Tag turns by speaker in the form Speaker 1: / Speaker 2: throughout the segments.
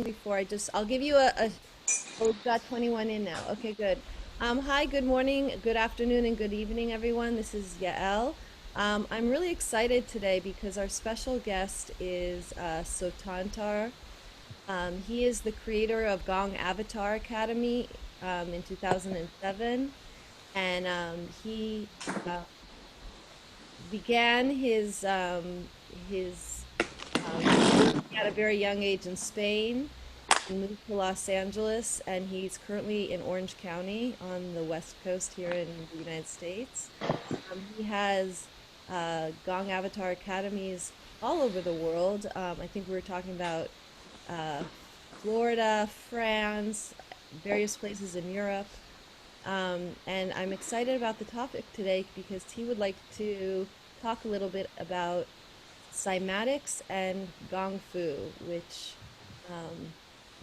Speaker 1: Before I'll give you oh, we've got 21 in now. Okay, good. Hi, good morning, good afternoon, and good evening, everyone. This is Yael. I'm really excited today because our special guest is Sotantar. He is the creator of Gong Avatar Academy in 2007, and he began his at a very young age in Spain. He moved to Los Angeles, and he's currently in Orange County on the West Coast here in the United States. He has Gong Avatar Academies all over the world. I think we were talking about uh, Florida, France, various places in Europe. And I'm excited about the topic today because he would like to talk a little bit about cymatics and Gong Fu, which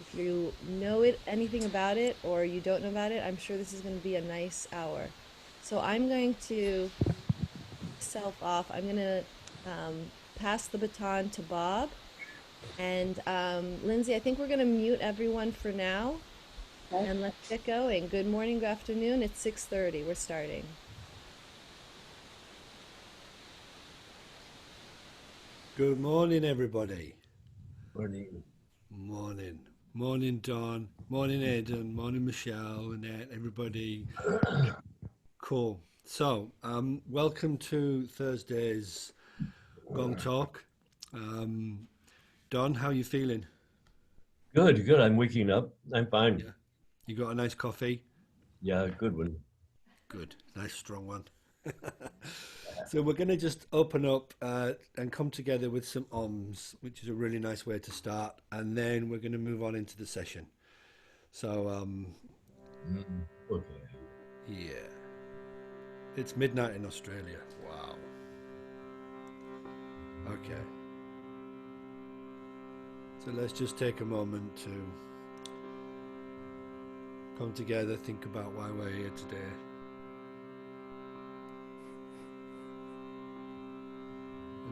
Speaker 1: if you know anything about it or you don't know about it, I'm sure this is going to be a nice hour. So I'm going to self off. I'm going to pass the baton to Bob. And Lindsay, I think we're going to mute everyone for now and let's get going. Good morning, good afternoon. It's 6:30. We're starting.
Speaker 2: Good morning, everybody.
Speaker 3: Morning.
Speaker 2: Morning. Morning, Don. Morning, Aidan. Morning, Michelle, Annette, everybody. Cool. So, welcome to Thursday's Gong Talk. Don, how you feeling?
Speaker 3: Good, good. I'm waking up. I'm fine.
Speaker 2: Yeah. You got a nice coffee?
Speaker 3: Yeah, good one.
Speaker 2: Good. Nice, strong one. So we're going to just open up and come together with some OMs, which is a really nice way to start, and then we're going to move on into the session. So,
Speaker 3: Okay.
Speaker 2: yeah. It's midnight in Australia. Wow. Okay. So let's just take a moment to come together, think about why we're here today.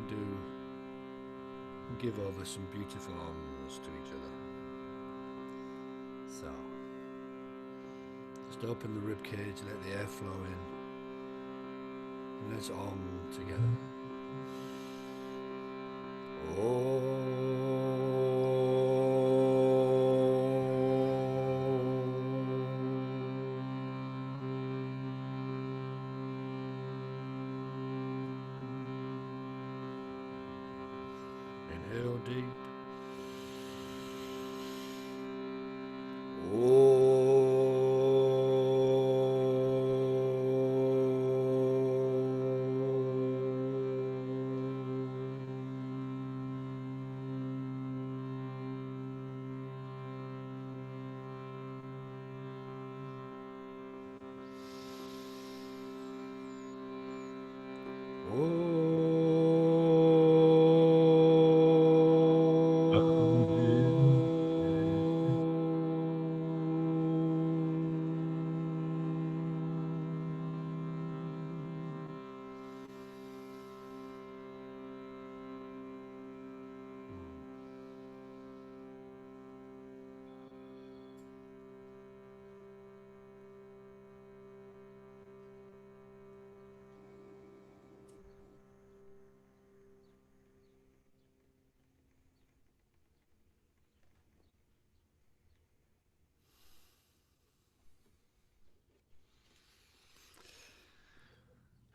Speaker 2: And give over some beautiful arms to each other. So, just open the rib cage, let the air flow in. And let's together. Inhale deep.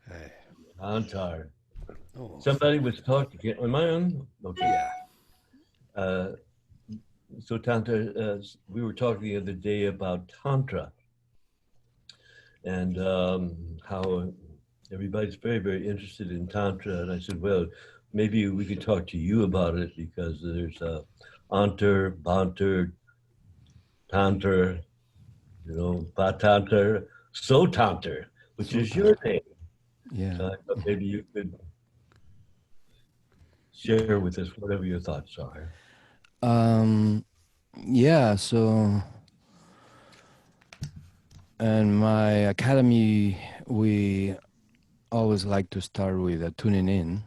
Speaker 2: Hey.
Speaker 3: Antar.
Speaker 2: Almost.
Speaker 3: Somebody was talking. Am I on? Okay.
Speaker 2: Yeah.
Speaker 3: So, Tantra, we were talking the other day about Tantra and how everybody's very, very interested in Tantra. And I said, well, maybe we could talk to you about it because there's Antar, Banter, Tantra, Batantra, Sotantar, which is your name.
Speaker 4: Yeah.
Speaker 3: So I thought maybe you could share with us whatever your thoughts are.
Speaker 4: Yeah. So, in my academy, we always like to start with tuning in,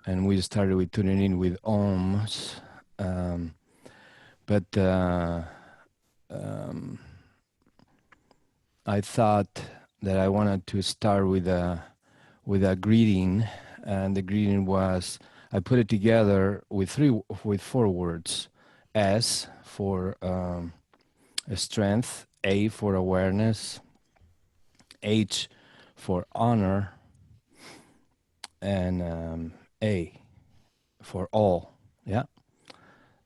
Speaker 4: and we started with tuning in with OMS, but I thought that I wanted to start with a greeting, and the greeting was, I put it together with four words: S for strength, A for awareness, H for honor, and A for all. Yeah.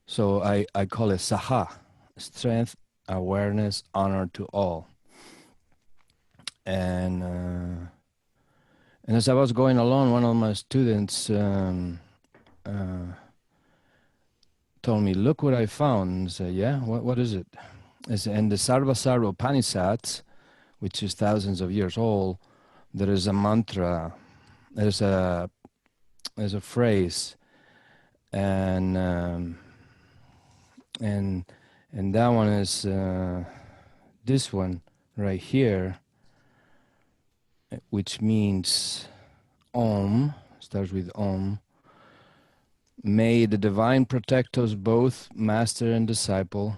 Speaker 4: So I call it SAHA, strength, awareness, honor to all. And as I was going along, one of my students told me, "Look what I found." And I said, "Yeah, what is it?" In the Sarvasara Upanishads, which is thousands of years old, there is a mantra, there's a phrase, and that one is this one right here, which means Om, starts with Om. May the divine protect us both, master and disciple.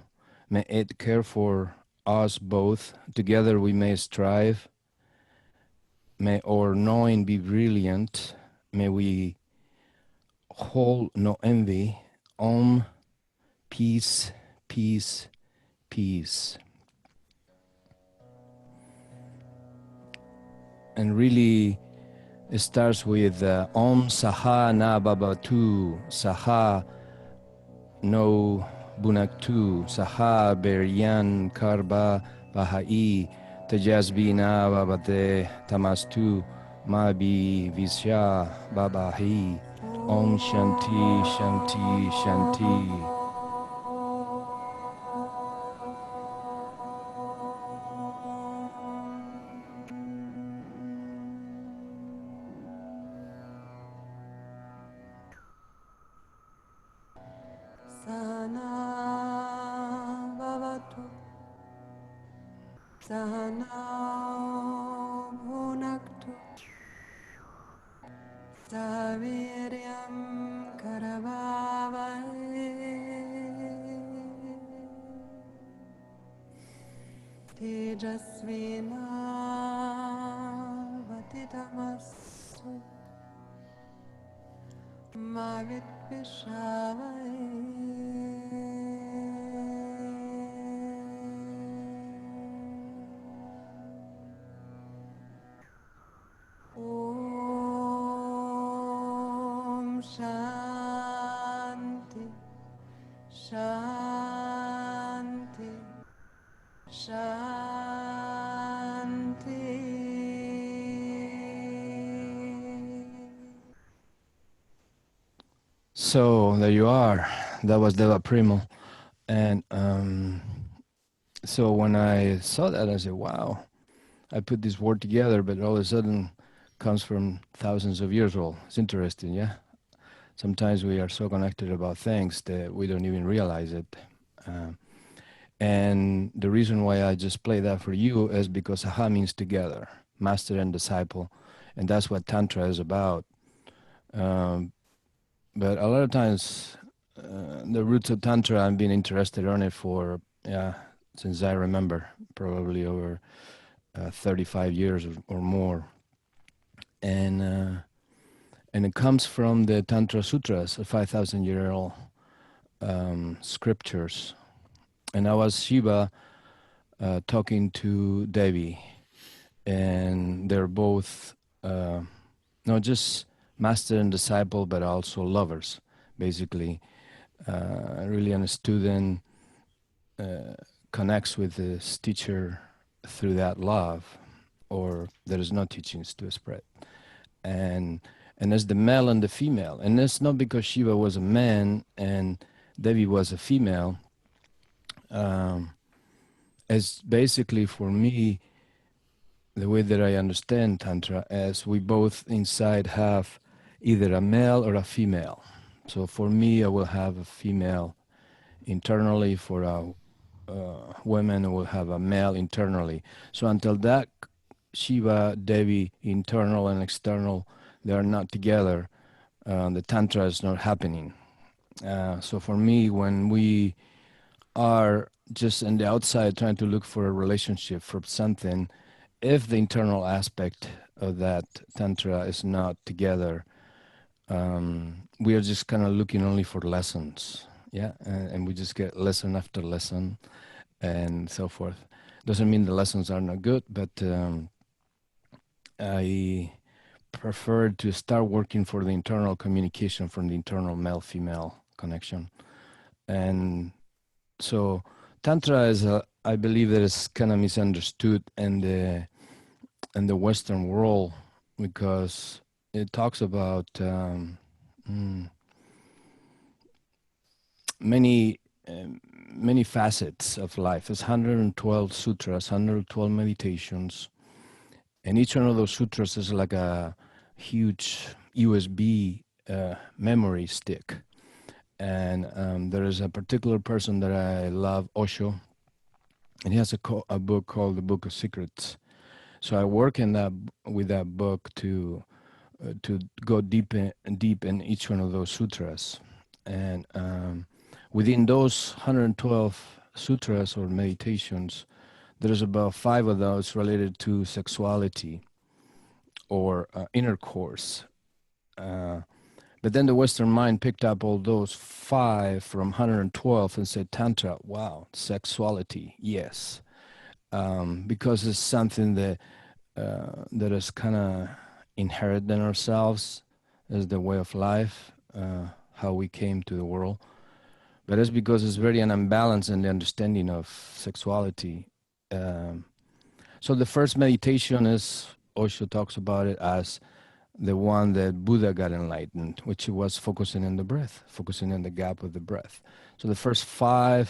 Speaker 4: May it care for us both. Together we may strive. May our knowing be brilliant. May we hold no envy. Om, peace, peace, peace. And really, it starts with Om Saha Na Babatu, Saha No Bunaktu, Saha Beryan Karba Bahai, Tejasbina Babate Tamastu, Mabi Visya Babahi, Om Shanti Shanti Shanti. So there you are. That was Deva Primo. And so when I saw that, I said, wow, I put this word together, but all of a sudden comes from thousands of years old. It's interesting, yeah? Sometimes we are so connected about things that we don't even realize it. And the reason why I just play that for you is because SAHA means together, master and disciple. And that's what Tantra is about. But a lot of times, the roots of Tantra, I've been interested in it for, since I remember, probably over 35 years or more. And it comes from the Tantra Sutras, 5,000-year-old scriptures. And I was Shiva talking to Devi, and they're both not just master and disciple, but also lovers, basically. Really, a student connects with his teacher through that love, or there is no teachings to spread. And there's the male and the female. And that's not because Shiva was a man and Devi was a female. As basically for me, the way that I understand Tantra is we both inside have either a male or a female. So for me, I will have a female internally. For a women, I will have a male internally. So until that Shiva, Devi, internal and external, they are not together, the Tantra is not happening. So for me, when we are just on the outside trying to look for a relationship for something, if the internal aspect of that Tantra is not together, we are just kind of looking only for lessons. Yeah, and we just get lesson after lesson and so forth. Doesn't mean the lessons are not good, but I prefer to start working for the internal communication, from the internal male-female connection. And so Tantra is, I believe that it's kind of misunderstood in the Western world, because it talks about many many facets of life. It's 112 sutras, 112 meditations, and each one of those sutras is like a huge USB memory stick. And there is a particular person that I love, Osho, and he has a book called the Book of Secrets. So I work with that book to go deep in each one of those sutras. And within those 112 sutras or meditations, there's about 5 of those related to sexuality or intercourse. But then the Western mind picked up all those 5 from 112 and said, Tantra, wow, sexuality, yes. Because it's something that is kind of inherent in ourselves as the way of life, how we came to the world. But it's because it's very unbalanced in the understanding of sexuality. So the first meditation is, Osho talks about it as the one that Buddha got enlightened, which was focusing on the breath, focusing on the gap of the breath. So the first 4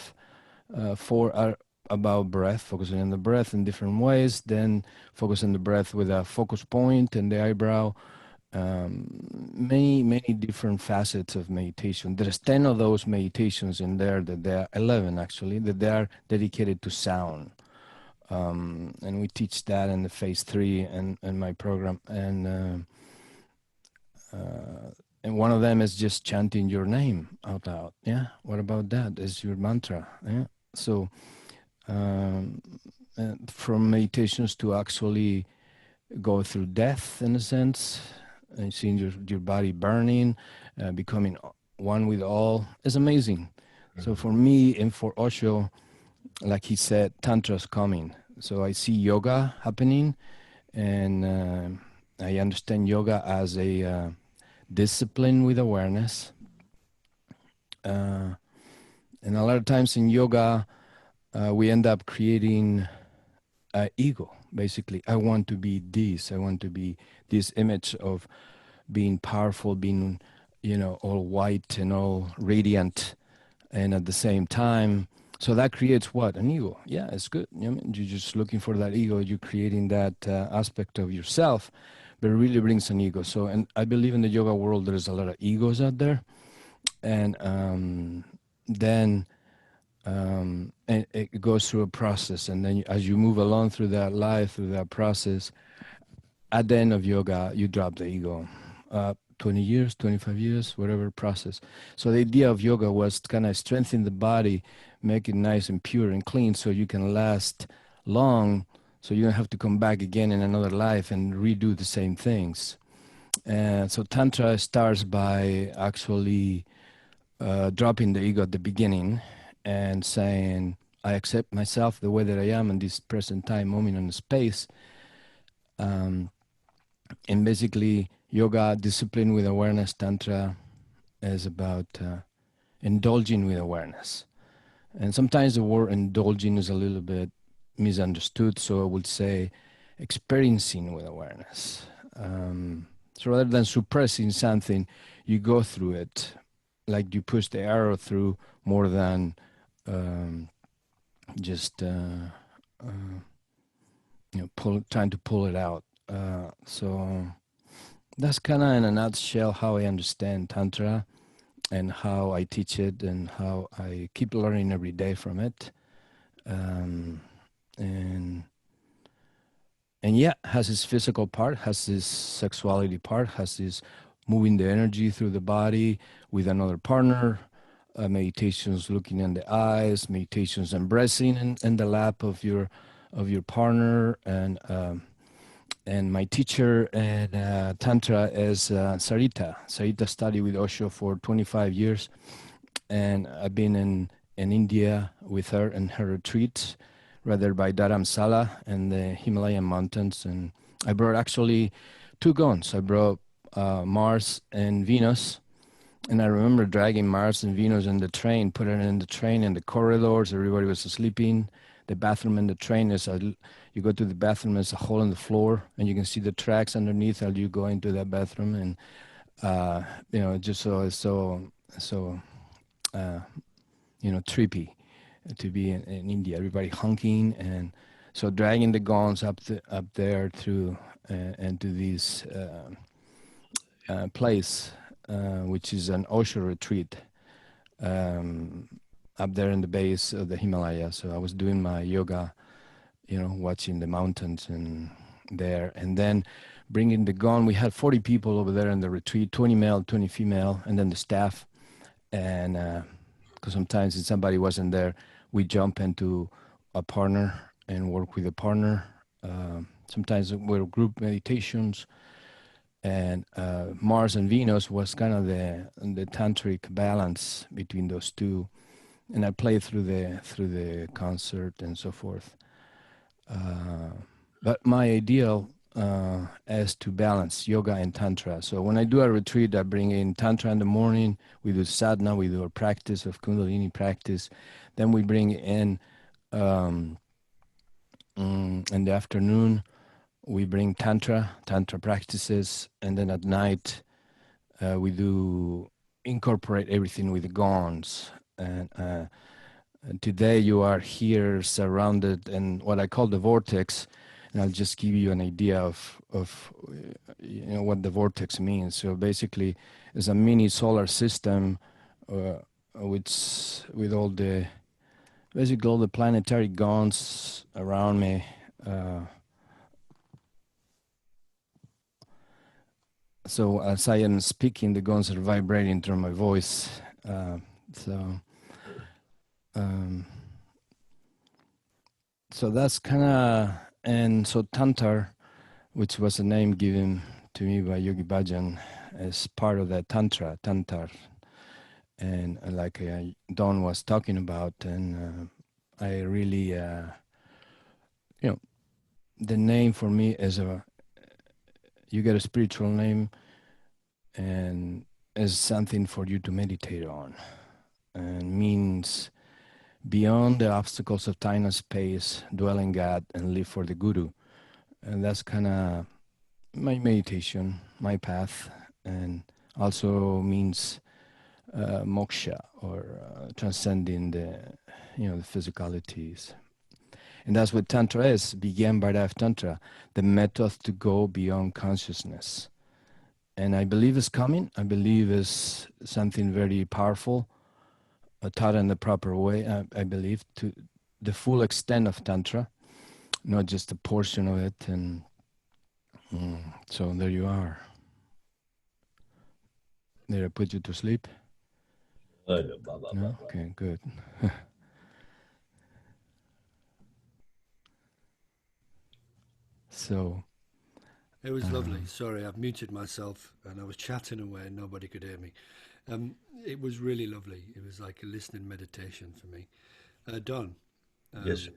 Speaker 4: are about breath, focusing on the breath in different ways, then focusing the breath with a focus point and the eyebrow. Many different facets of meditation. There's 10 of those meditations in there, that there are 11 actually, that they are dedicated to sound. And we teach that in the phase 3 in my program. And one of them is just chanting your name out loud. Yeah, what about that? Is your mantra. Yeah. So from meditations to actually go through death, in a sense, and seeing your body burning, becoming one with all, is amazing. So for me and for Osho, like he said, Tantra's coming. So I see yoga happening, and I understand yoga as a discipline with awareness. And a lot of times in yoga, we end up creating ego, basically. I want to be this. I want to be this image of being powerful, being, all white and all radiant, and at the same time, so that creates what? An ego. Yeah, it's good. You're just looking for that ego. You're creating that aspect of yourself, but it really brings an ego. So, and I believe in the yoga world, there's a lot of egos out there. And then and it goes through a process. And then as you move along through that life, through that process, at the end of yoga, you drop the ego. 20 years, 25 years, whatever process. So the idea of yoga was to kind of strengthen the body, make it nice and pure and clean so you can last long, so you don't have to come back again in another life and redo the same things. And so Tantra starts by actually dropping the ego at the beginning and saying, I accept myself the way that I am in this present time, moment, and space. And basically, yoga, discipline with awareness, Tantra is about indulging with awareness. And sometimes the word indulging is a little bit misunderstood, so I would say experiencing with awareness. So rather than suppressing something, you go through it, like you push the arrow through, more than just trying to pull it out. So that's kind of in a nutshell how I understand Tantra and how I teach it and how I keep learning every day from it. And yeah, has this physical part, has this sexuality part, has this moving the energy through the body with another partner, meditations looking in the eyes, meditations embracing in the lap of your partner, and my teacher in Tantra is Sarita. Sarita studied with Osho for 25 years, and I've been in India with her in her retreats, rather by Dharamsala and the Himalayan mountains. And I brought actually 2 gongs. I brought Mars and Venus. And I remember dragging Mars and Venus in the train, putting it in the train in the corridors. Everybody was sleeping. The bathroom in the train is you go to the bathroom, there's a hole in the floor, and you can see the tracks underneath as you go into that bathroom. And just so trippy to be in India. Everybody honking, and so dragging the gongs up there through into this place, which is an Osho retreat up there in the base of the Himalaya. So I was doing my yoga, watching the mountains and there, and then bringing the gong. We had 40 people over there in the retreat, 20 male, 20 female, and then the staff. And because sometimes if somebody wasn't there, we jump into a partner and work with a partner. Sometimes we're group meditations. And Mars and Venus was kind of the tantric balance between those two, and I played through the concert and so forth. But my ideal is to balance yoga and tantra. So when I do a retreat, I bring in tantra in the morning. We do sadhana. We do a practice of Kundalini practice. Then we bring in the afternoon. We bring tantra practices, and then at night we do incorporate everything with the gongs. And today you are here surrounded in what I call the vortex, and I'll just give you an idea of what the vortex means. So basically, it's a mini solar system, with all the planetary gongs around me. So as I am speaking, the gongs are vibrating through my voice. So that's kind of, and so Sotantar, which was a name given to me by Yogi Bhajan, is part of that Tantar. And like Don was talking about, and I really, the name for me is you get a spiritual name, and is something for you to meditate on, and means beyond the obstacles of time and space, dwell in God and live for the Guru. And that's kind of my meditation, my path, and also means moksha, or transcending the physicalities. And that's what Tantra is, began by that Tantra, the method to go beyond consciousness. And I believe it's coming. I believe it's something very powerful, taught in the proper way, I believe, to the full extent of Tantra, not just a portion of it. And so there you are. Did I put you to sleep? No? Okay, good. So
Speaker 2: it was lovely. Sorry, I've muted myself and I was chatting away and nobody could hear me. It was really lovely. It was like a listening meditation for me. Don.
Speaker 3: Yes.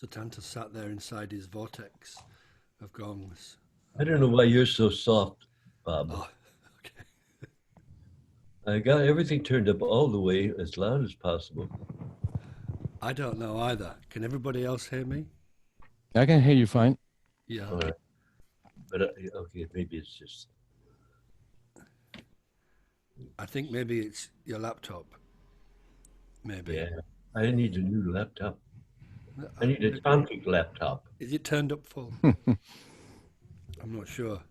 Speaker 2: Sotantar sat there inside his vortex of gongs.
Speaker 3: I don't know why you're so soft, Bob.
Speaker 2: Oh, okay.
Speaker 3: I got everything turned up all the way as loud as possible.
Speaker 2: I don't know either. Can everybody else hear me?
Speaker 4: I can hear you fine.
Speaker 2: Yeah.
Speaker 3: All right. But okay, maybe it's just.
Speaker 2: I think maybe it's your laptop. Maybe.
Speaker 3: Yeah. I need a new laptop. I need a tantric laptop.
Speaker 2: Is it turned up full? I'm not sure.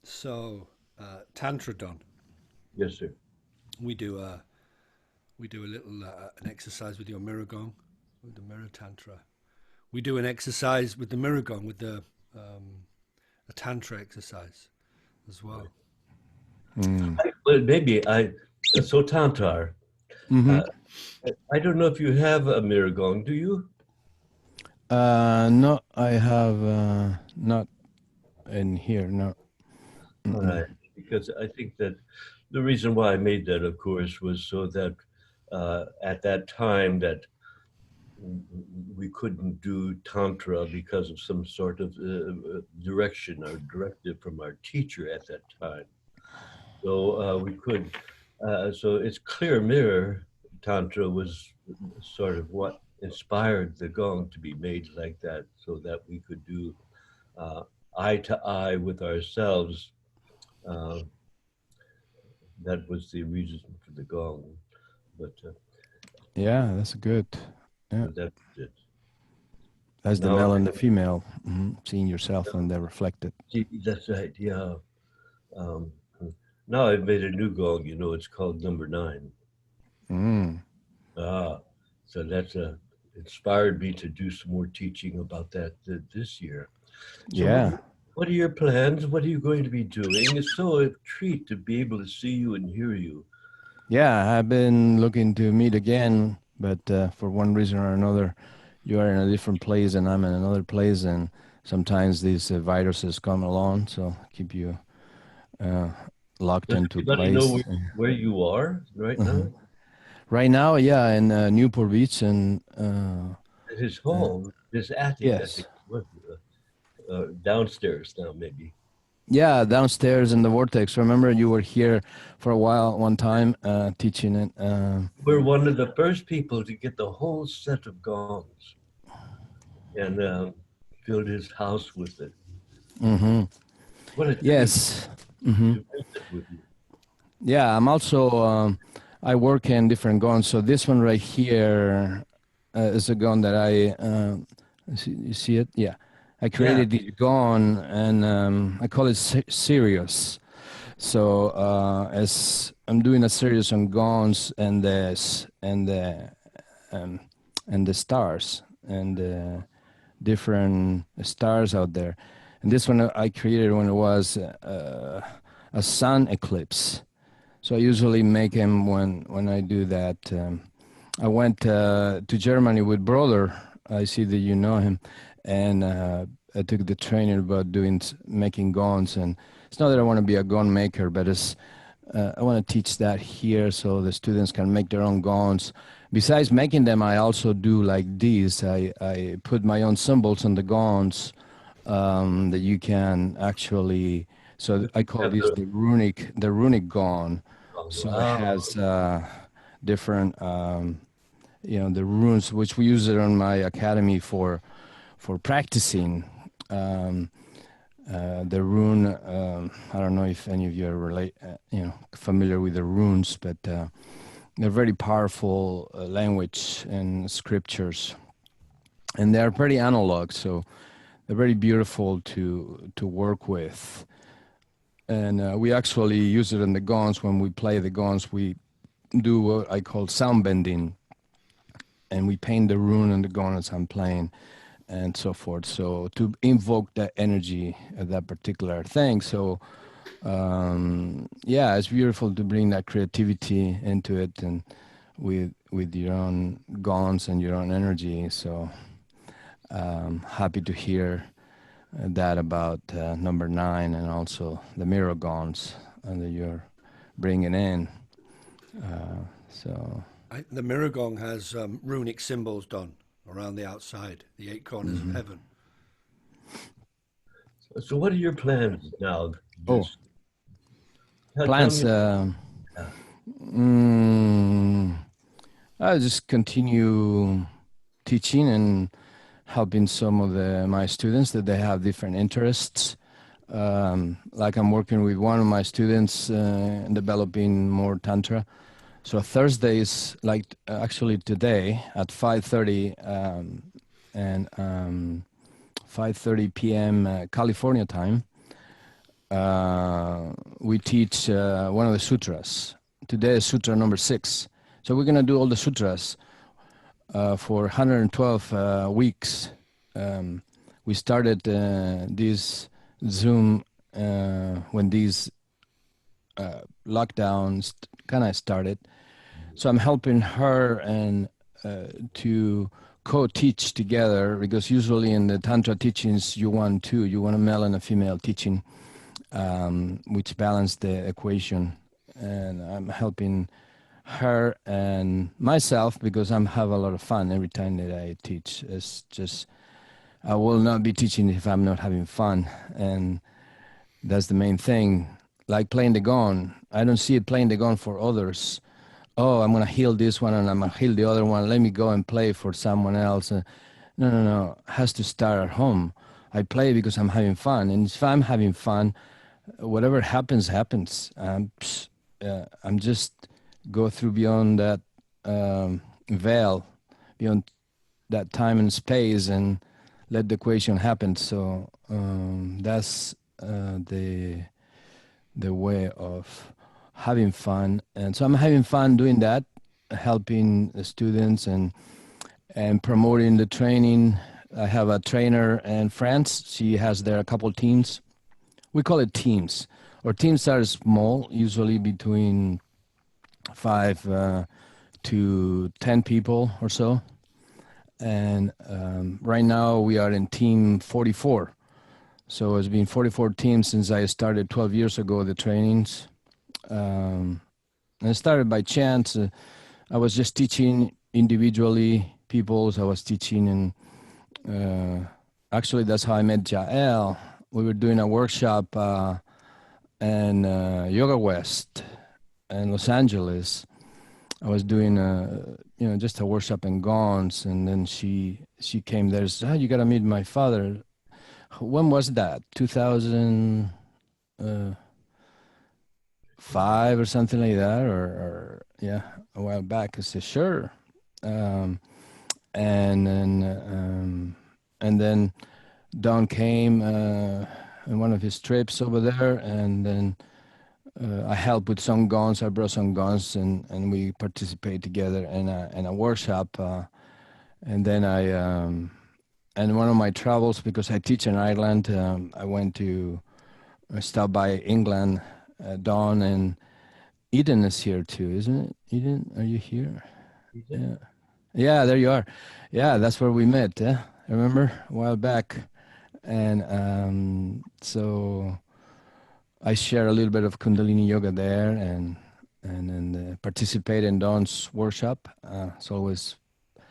Speaker 2: So Tantra, Don.
Speaker 3: Yes, sir.
Speaker 2: We do a little an exercise with your mirror gong, with the mirror Tantra. We do an exercise with the mirror gong, with the a Tantra exercise as well.
Speaker 3: Well, maybe Sotantar.
Speaker 4: Mm-hmm.
Speaker 3: I don't know if you have a mirror gong, do you?
Speaker 4: No, I have not in here. No.
Speaker 3: All right, because I think that the reason why I made that, of course, was so that at that time that we couldn't do tantra because of some sort of direction or directive from our teacher at that time. So we could. So it's clear mirror tantra was sort of what inspired the gong to be made like that, so that we could do eye to eye with ourselves. Uh, that was the reason for the gong, but
Speaker 4: Yeah, that's good. Yeah,
Speaker 3: that's it.
Speaker 4: that's the
Speaker 3: Now,
Speaker 4: male and the female. Seeing yourself and they're reflected.
Speaker 3: that's right. Yeah. Um, now I've made a new gong. You know, it's called number 9.
Speaker 4: Mm.
Speaker 3: So that's inspired me to do some more teaching about that this year. So
Speaker 4: Yeah.
Speaker 3: what are your plans? What are you going to be doing? It's so a treat to be able to see you and hear you.
Speaker 4: Yeah, I've been looking to meet again, but for one reason or another, you are in a different place and I'm in another place, and sometimes these viruses come along, so keep you locked
Speaker 3: Does
Speaker 4: into
Speaker 3: anybody know
Speaker 4: place.
Speaker 3: where you are right
Speaker 4: Uh-huh.
Speaker 3: now?
Speaker 4: Right now, yeah, in Newport Beach, and
Speaker 3: At his home, his attic, I
Speaker 4: yes,
Speaker 3: think, was downstairs now, maybe.
Speaker 4: yeah, downstairs in the vortex. Remember, you were here for a while, one time, teaching it.
Speaker 3: We're one of the first people to get the whole set of gongs and filled his house with it.
Speaker 4: Mm-hmm.
Speaker 3: What a treat
Speaker 4: Yes. Mm-hmm.
Speaker 3: to visit with you.
Speaker 4: Yeah, I'm also I work in different guns. So this one right here is a gun that you see it? Yeah, I
Speaker 3: Yeah,
Speaker 4: created this gun, and I call it Sirius. So as I'm doing a series on guns and um, the stars and the different stars out there, and this one I created when it was a sun eclipse. So I usually make him when I do that. I went to Germany with brother. I see that you know him, and I took the training about making guns. And it's not that I want to be a gun maker, but it's I want to teach that here so the students can make their own guns. Besides making them, I also do like these. I put my own symbols on the guns that you can actually. So I call
Speaker 3: have
Speaker 4: this the runic gun. So it
Speaker 3: wow.
Speaker 4: has different, the runes, which we use it on my academy for practicing. The rune, I don't know if any of you are familiar with the runes, but they're very powerful language and scriptures, and they're pretty analog, so they're very beautiful to work with. And we actually use it in the gongs. When we play the gongs, we do what I call sound bending, and we paint the rune on the gong as I'm playing, and so forth. So to invoke that energy of that particular thing. So yeah, it's beautiful to bring that creativity into it, and with your own gongs and your own energy. So happy to hear that about number 9 and also the mirror gongs that you're bringing in. So
Speaker 2: The mirror gong has runic symbols done around the outside, the 8 corners of heaven.
Speaker 3: So what are your plans now?
Speaker 4: Oh,
Speaker 3: Tell
Speaker 4: plans.
Speaker 3: me.
Speaker 4: I'll just continue teaching and helping some of my students that they have different interests. Like I'm working with one of my students in developing more Tantra. So Thursdays, like actually today at 5:30 and 5:30 p.m. California time, we teach one of the sutras. Today is sutra number 6. So we're going to do all the sutras for 112 weeks. We started this Zoom when these lockdown kind of started. So I'm helping her and to co-teach together, because usually in the Tantra teachings you want two, you want a male and a female teaching, which balance the equation. And I'm helping her and myself because I'm have a lot of fun every time that I teach. It's just, I will not be teaching if I'm not having fun. And that's the main thing. Like playing the gong, I don't see it playing the gong for others. Oh, I'm going to heal this one and I'm going to heal the other one. Let me go and play for someone else. No, no, no. It has to start at home. I play because I'm having fun. And if I'm having fun, whatever happens, happens. I'm just go through beyond that veil, beyond that time and space, and let the equation happen. So that's the way of having fun. And so I'm having fun doing that, helping the students and promoting the training. I have a trainer in France. She has there a couple teams. We call it teams. Our teams are small, usually between 5 to 10 people or so. And right now we are in team 44. So it's been 44 teams since I started 12 years ago, the trainings. And it started by chance. I was just teaching individually people. So I was teaching, and actually that's how I met Jael. We were doing a workshop in Yoga West in Los Angeles. I was doing just a workshop in Gongs, and then she came there and said, "Oh, you got to meet my father." When was that? 2005 or something like that, or yeah, a while back. I said, "Sure." And then Don came on one of his trips over there, and then I helped with some gongs. I brought some gongs, and we participate together in a workshop. And then and one of my travels, because I teach in Ireland, I went to stop by England. Don and Eden is here too, isn't it? Eden, are you here? Yeah, yeah, there you are. Yeah, that's where we met. I remember a while back, and so I share a little bit of Kundalini Yoga there, and then participate in Don's workshop. It's always a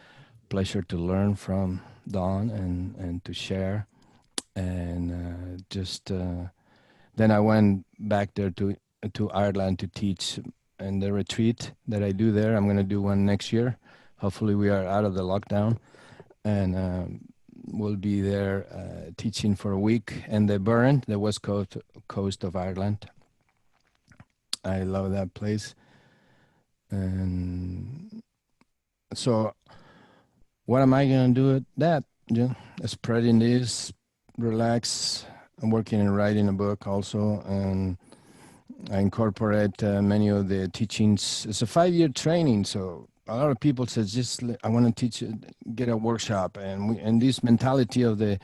Speaker 4: pleasure to learn from Don and to share. And then I went back there to Ireland to teach in the retreat that I do there. I'm going to do one next year. Hopefully we are out of the lockdown, and we'll be there teaching for a week in the Burren, the west coast of Ireland. I love that place. And so what am I going to do at that? Spreading this, relax. I'm working and writing a book also, and I incorporate many of the teachings. It's a 5-year training, so a lot of people say, I want to teach, get a workshop, and this mentality of this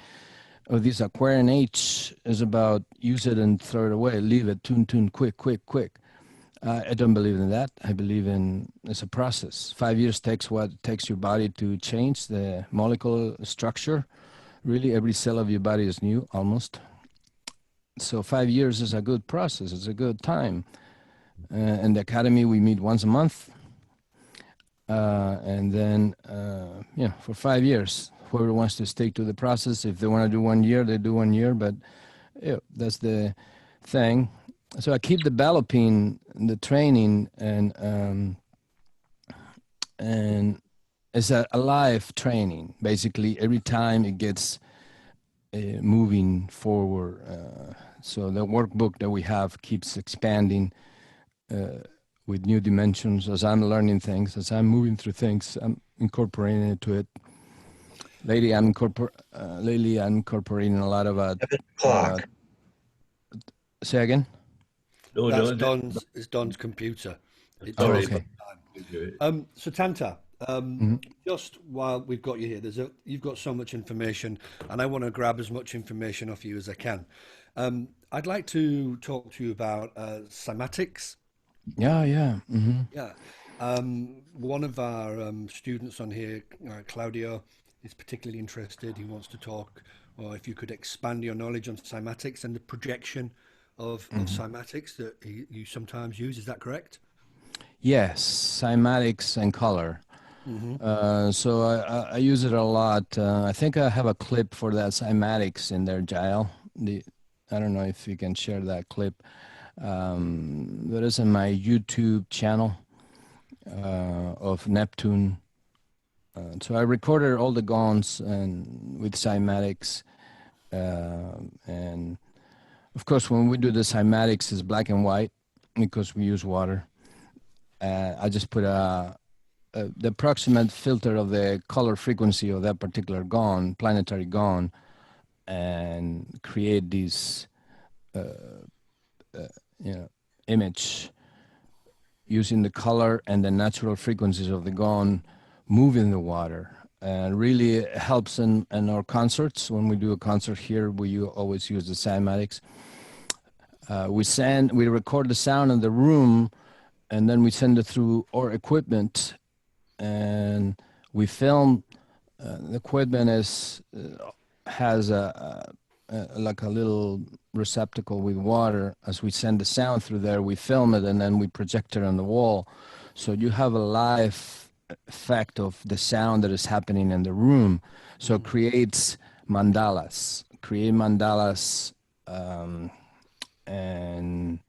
Speaker 4: Aquarian age is about use it and throw it away, leave it, tune, quick. I don't believe in that. I believe in it's a process. 5 years takes what takes your body to change the molecular structure. Really, every cell of your body is new, almost. So 5 years is a good process. It's a good time. In the academy, we meet once a month. And then, for 5 years, whoever wants to stick to the process, if they want to do 1 year, they do 1 year. But that's the thing. So I keep developing the training, and it's a live training. Basically, every time it gets moving forward. So the workbook that we have keeps expanding with new dimensions as I'm learning things, as I'm moving through things. I'm incorporating into it. Lately, I'm incorporating a lot of
Speaker 3: Clock.
Speaker 4: Say again.
Speaker 3: No,
Speaker 2: It's Don's computer. It
Speaker 3: Sorry.
Speaker 2: tells time. Sotantar, just while we've got you here, you've got so much information, and I want to grab as much information off you as I can. I'd like to talk to you about cymatics
Speaker 4: Yeah, yeah. Hmm.
Speaker 2: Yeah. One of our students on here, Claudio, is particularly interested. He wants to talk, or if you could expand your knowledge on cymatics and the projection of
Speaker 4: Hmm.
Speaker 2: cymatics that you sometimes use. Is that correct?
Speaker 4: Yes, cymatics and color.
Speaker 2: Mm-hmm.
Speaker 4: So I use it a lot. I think I have a clip for that cymatics in there, Jael. I don't know if you can share that clip. That is in my YouTube channel of Neptune. So I recorded all the gongs and with cymatics, and of course when we do the cymatics, it's black and white because we use water. I just put the approximate filter of the color frequency of that particular gong, planetary gong, and create this, you know, image using the color and the natural frequencies of the gong moving the water. And really helps in our concerts. When we do a concert here, we always use the cymatics. We record the sound in the room, and then we send it through our equipment, and we film. The equipment has like a little receptacle with water. As we send the sound through there, we film it and then we project it on the wall. So you have a live effect of the sound that is happening in the room. So it creates mandalas. Create mandalas, and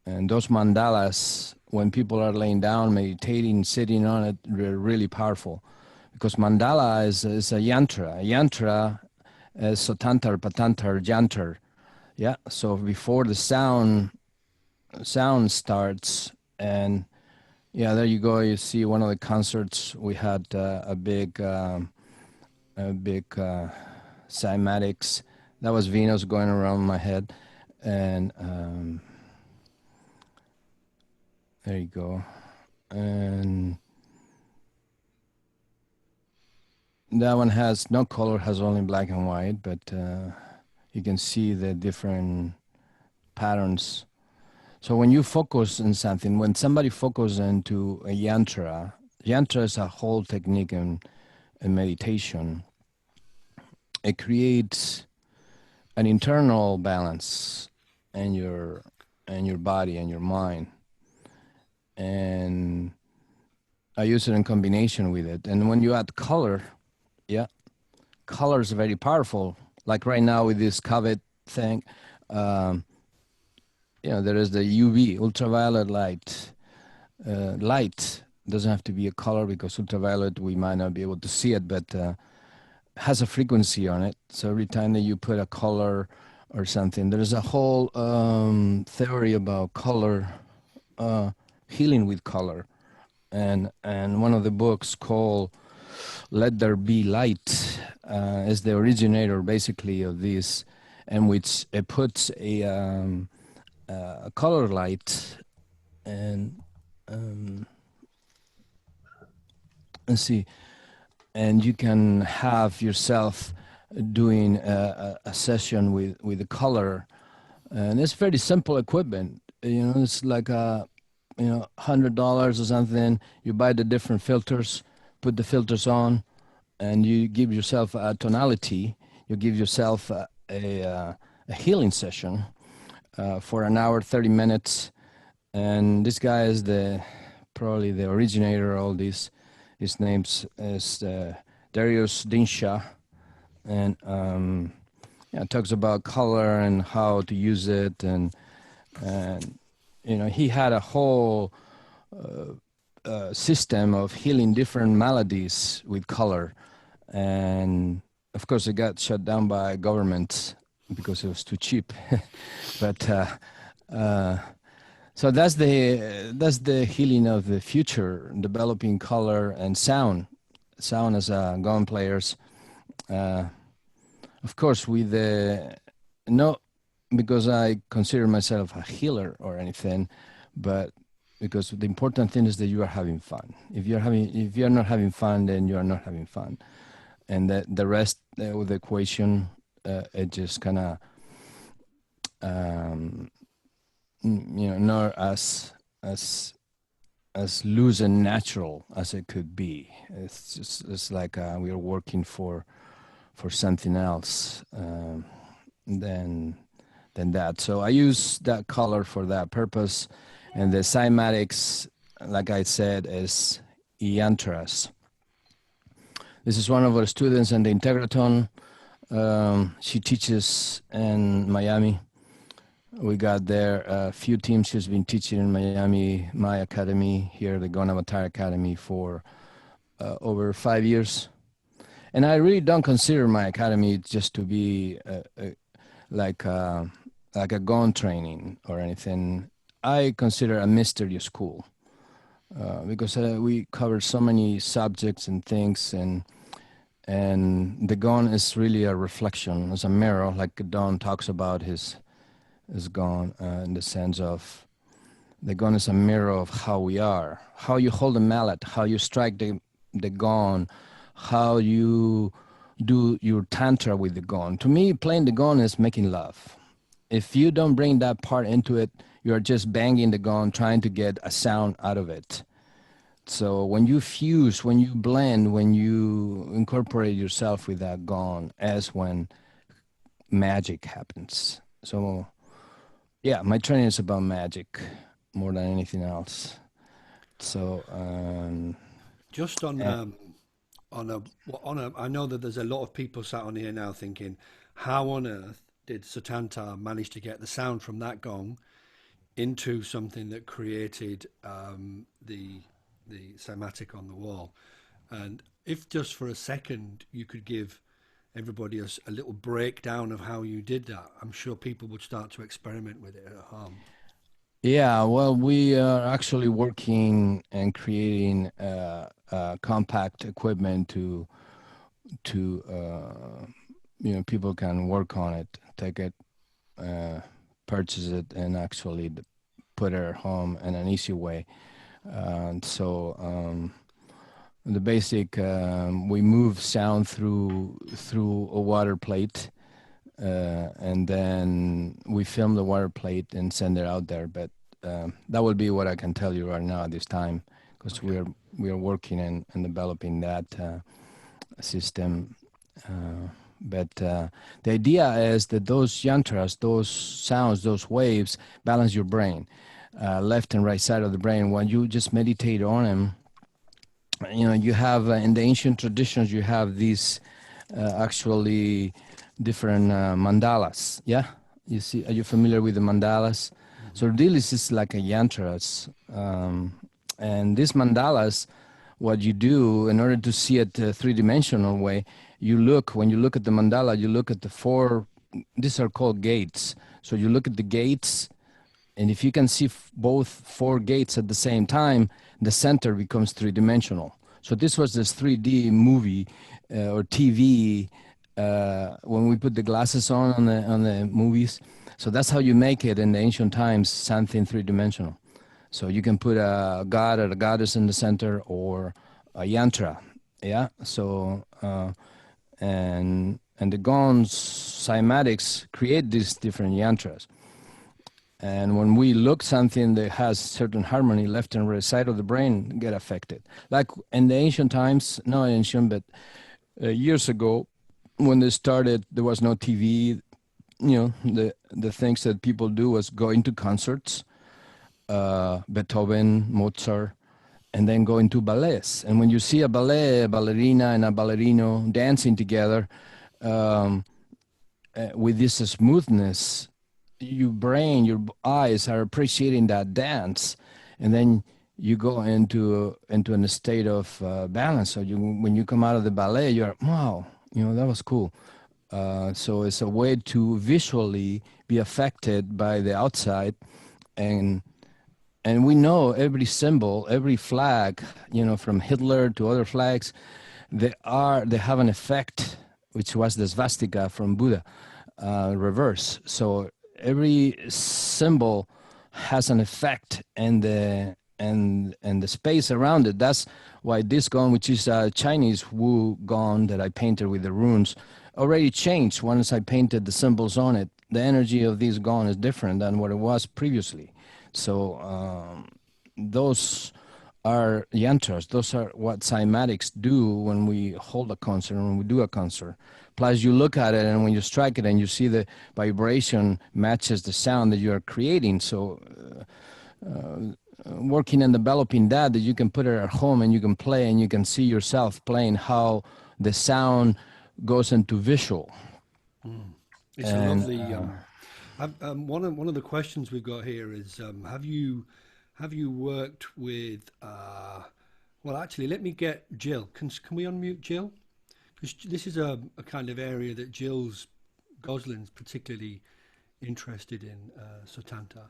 Speaker 4: those mandalas, when people are laying down, meditating, sitting on it, they're really powerful. Because mandala is a yantra. A yantra is Sotantar, Patantar, Jantar. Yeah, so before the sound starts, and yeah, there you go. You see one of the concerts we had a big cymatics. That was Venus going around my head, and there you go. And that one has no color, has only black and white, but you can see the different patterns. So when you focus on something, when somebody focuses into a yantra, yantra is a whole technique in meditation. It creates an internal balance in your body and your mind. And I use it in combination with it. And when you add color, yeah, color is very powerful. Like right now with this COVID thing, um, there is the UV, ultraviolet light. Light doesn't have to be a color because ultraviolet, we might not be able to see it, but has a frequency on it. So every time that you put a color or something, there's a whole theory about color, healing with color. And one of the books called Let There Be Light is the originator basically of this, and which it puts a color light and let's see, and you can have yourself doing a session with the color, and it's very simple equipment. It's like $100 or something. You buy the different filters, put the filters on, and you give yourself a tonality. You give yourself a healing session for an hour, 30 minutes. And this guy is probably the originator of all this. His name is Darius Dinsha, and talks about color and how to use it, and he had a whole system of healing different maladies with color, and of course it got shut down by government because it was too cheap. But so that's the healing of the future, developing color and sound as gong players. Of course, with no, because I consider myself a healer or anything, but because the important thing is that you are having fun. If you're not having fun, then you are not having fun, and the rest of the equation, it just kind of not as as loose and natural as it could be. It's like we are working for something else than that. So I use that color for that purpose, and the cymatics, like I said, is yantras. This is one of our students in the Integraton. She teaches in Miami. We got there a few teams. She's been teaching in Miami, my academy here, the Gong Avatar Academy, for over 5 years. And I really don't consider my academy just to be like a Gong training or anything. I consider a mystery school because we cover so many subjects and things, and the Gong is really a reflection, it's a mirror, like Don talks about his Gong in the sense of the Gong is a mirror of how we are, how you hold the mallet, how you strike the Gong, how you do your Tantra with the Gong. To me, playing the Gong is making love. If you don't bring that part into it, you're just banging the Gong, trying to get a sound out of it. So when you fuse, when you blend, when you incorporate yourself with that Gong, as when magic happens. So yeah, my training is about magic more than anything else. So
Speaker 2: just on a, I know that there's a lot of people sat on here now thinking, how on earth did Sotantar manage to get the sound from that gong into something that created the cymatic on the wall? And if just for a second you could give everybody a little breakdown of how you did that, I'm sure people would start to experiment with it at home.
Speaker 4: Yeah, well, we are actually working and creating compact equipment to people can work on it, take it, purchase it, and actually put it at home in an easy way. So the basic, we move sound through a water plate, and then we film the water plate and send it out there. But that will be what I can tell you right now at this time, because we are working and developing that system. But the idea is that those yantras, those sounds, those waves balance your brain, left and right side of the brain. When you just meditate on them, you have in the ancient traditions, you have these actually different mandalas. Yeah, you see, are you familiar with the mandalas? Mm-hmm. So this is like a yantras, and these mandalas, what you do in order to see it three-dimensional way, when you look at the mandala, you look at the four. These are called gates. So you look at the gates, and if you can see both four gates at the same time, the center becomes three-dimensional. So this was this 3D movie or TV when we put the glasses on the movies. So that's how you make it in the ancient times, something three-dimensional. So you can put a god or a goddess in the center, or a yantra. Yeah. So and the Gong's cymatics create these different yantras. And when we look something that has certain harmony, left and right side of the brain get affected. Like in the ancient times, not ancient, but years ago, when they started, there was no TV. The things that people do was going to concerts, Beethoven, Mozart, and then go into ballets. And when you see a ballet, a ballerina and a ballerino dancing together with this smoothness, your brain, your eyes are appreciating that dance, and then you go into a state of balance. So when you come out of the ballet, you're, wow, that was cool. So it's a way to visually be affected by the outside, and we know every symbol, every flag, from Hitler to other flags, they have an effect, which was the swastika from Buddha, reverse. So every symbol has an effect, and the space around it. That's why this gong, which is a Chinese Wu gong that I painted with the runes, already changed once I painted the symbols on it. The energy of this gong is different than what it was previously. So those are yantras. Those are what cymatics do when we hold a concert, when we do a concert. Plus, you look at it, and when you strike it, and you see the vibration matches the sound that you are creating. So, working and developing that you can put it at home, and you can play, and you can see yourself playing how the sound goes into visual.
Speaker 2: It's a lovely. One of the questions we've got here is: have you worked with? Well, actually, let me get Jill. Can we unmute Jill? Because this is a kind of area that Goslin's particularly interested in, Sotantar.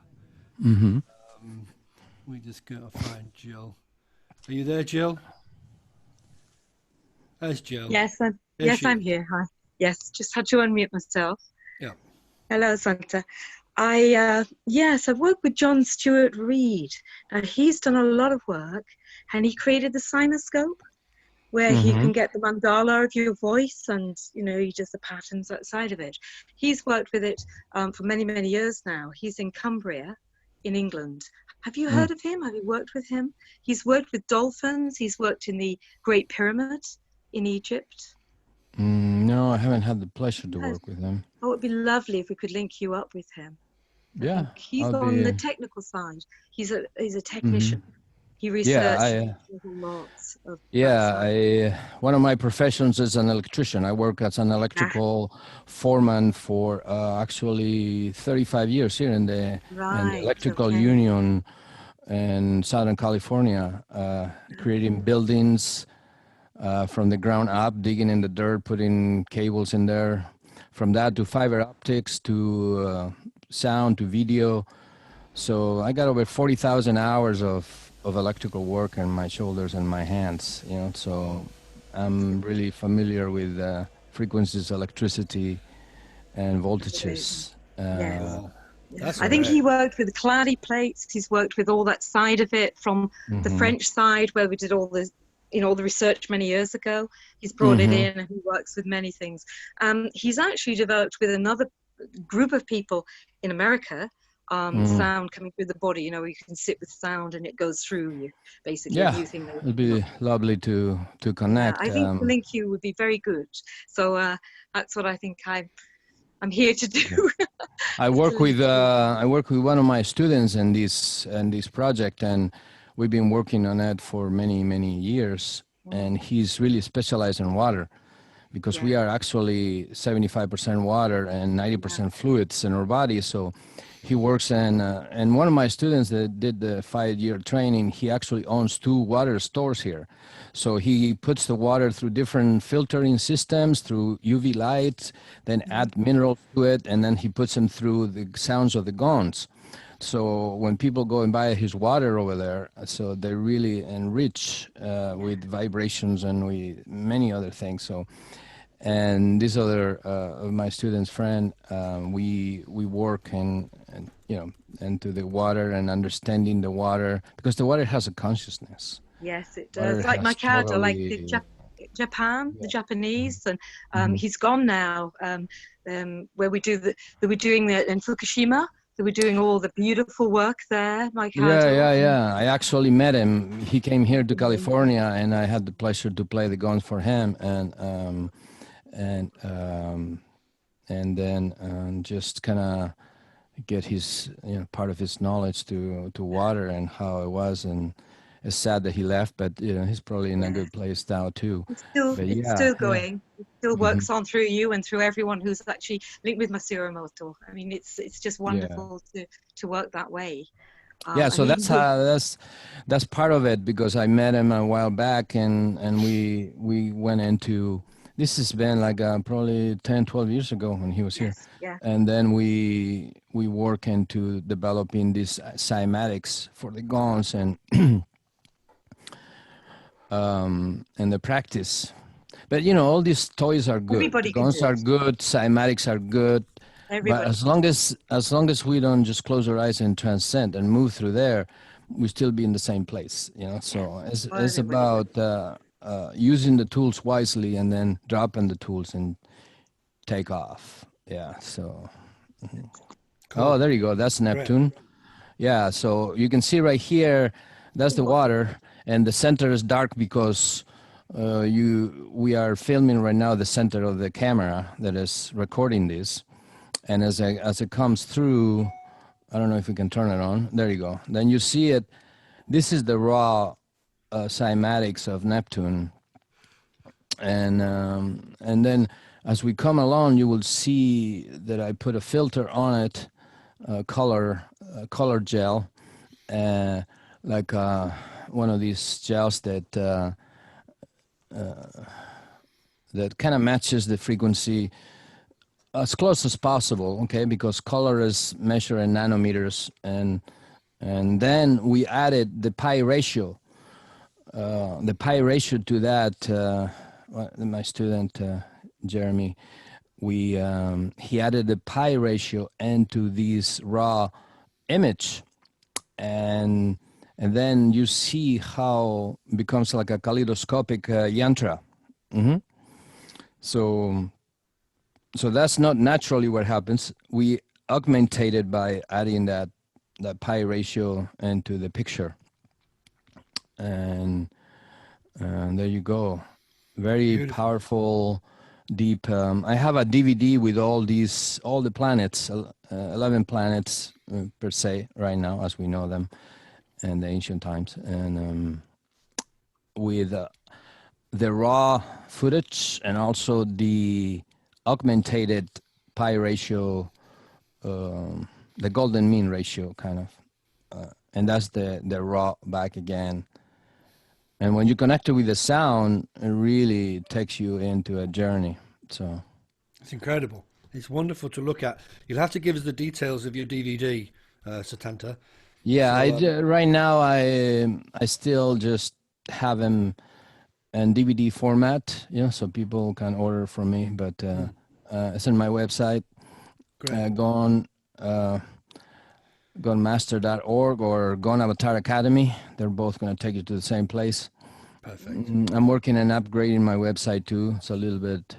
Speaker 2: We just gotta find Jill. Are you there, Jill? There's Jill.
Speaker 5: Yes, I'm here. Hi. Yes, just had to unmute myself.
Speaker 2: Yeah.
Speaker 5: Hello, Santa. I've worked with John Stewart Reed. Now, he's done a lot of work, and he created the Cinescope, where he can get the mandala of your voice, and he does the patterns outside of it. He's worked with it for many, many years now. He's in Cumbria, in England. Have you heard of him? Have you worked with him? He's worked with dolphins. He's worked in the Great Pyramid in Egypt.
Speaker 4: No, I haven't had the pleasure to work with him.
Speaker 5: Oh, it'd be lovely if we could link you up with him.
Speaker 4: Yeah,
Speaker 5: He's on the technical side. He's a technician. He researches lots of
Speaker 4: one of my professions is an electrician. I work as an electrical foreman for actually 35 years here in the electrical union in Southern California, creating buildings from the ground up, digging in the dirt, putting cables in there. From that to fiber optics, to sound, to video. So I got over 40,000 hours of electrical work on my shoulders and my hands, so I'm really familiar with frequencies, electricity, and voltages.
Speaker 5: I think he worked with cloudy plates. He's worked with all that side of it from the French side, where we did all the research many years ago. He's brought it in, and he works with many things. He's actually developed with another group of people in America, sound coming through the body. You can sit with sound and it goes through you, basically. Using
Speaker 4: it'd be lovely to connect.
Speaker 5: I think the link you would be very good. So that's what I think I'm here to do.
Speaker 4: I work with one of my students in this project, and we've been working on it for many years. And he's really specialized in water, because we are actually 75% water and 90% fluids in our body. So he works and one of my students that did the 5-year training, he actually owns 2 water stores here. So he puts the water through different filtering systems, through UV light, then add minerals to it, and then he puts them through the sounds of the gongs. So when people go and buy his water over there, so they're really enriched with vibrations and with many other things. So, and this other of my student's friend, we work into the water and understanding the water, because the water has a consciousness.
Speaker 5: Yes, it does. Like my character, like the Japan, the Japanese, and he's gone now. Where we're doing in Fukushima. So we're doing all the beautiful work there.
Speaker 4: Yeah. I actually met him. He came here to California, and I had the pleasure to play the gongs for him, and then just kind of get his part of his knowledge to water and how it was. And it's sad that he left, but he's probably in a good place now too.
Speaker 5: It's still going. It still works on through you and through everyone who's actually linked with Masaru Emoto. I mean, it's just wonderful to work that way.
Speaker 4: So that's part of it, because I met him a while back, and we went into, this has been like probably 10-12 years ago when he was here. And then we work into developing these cymatics for the gongs and the practice. But all these toys are good.
Speaker 5: Everybody
Speaker 4: Gongs are good, cymatics are good. But as long as we don't just close our eyes and transcend and move through there, we still be in the same place. So it's about using the tools wisely, and then dropping the tools and take off. So cool. Oh, there you go. That's Neptune. So you can see right here That's the water, and the center is dark because we are filming right now the center of the camera that is recording this, and as it comes through, I don't know if we can turn it on. There you go. Then you see it. This is the raw cymatics of Neptune, and then as we come along, you will see that I put a filter on it, color gel, like one of these gels that that kind of matches the frequency as close as possible. Okay, because color is measured in nanometers, and then we added the pi ratio. The pi ratio to that. My student Jeremy, he added the pi ratio into this raw image, and then you see how it becomes like a kaleidoscopic yantra. So that's not naturally what happens. We augmented it by adding that pi ratio into the picture, and there you go. Very
Speaker 2: Beautiful.
Speaker 4: powerful, deep. I have a DVD with all the planets, 11 planets per se, right now as we know them in the ancient times, and with the raw footage and also the augmented pi ratio, the golden mean ratio, kind of, and that's the raw back again. And when you connect it with the sound, it really takes you into a journey. So
Speaker 2: it's incredible. It's wonderful to look at. You'll have to give us the details of your DVD, Sotantar.
Speaker 4: Yeah, right now I still just have them in DVD format, so people can order from me. But it's on my website, Gongmaster.org or Gong Avatar Academy. They're both going to take you to the same place.
Speaker 2: Perfect.
Speaker 4: I'm working on upgrading my website too. It's a little bit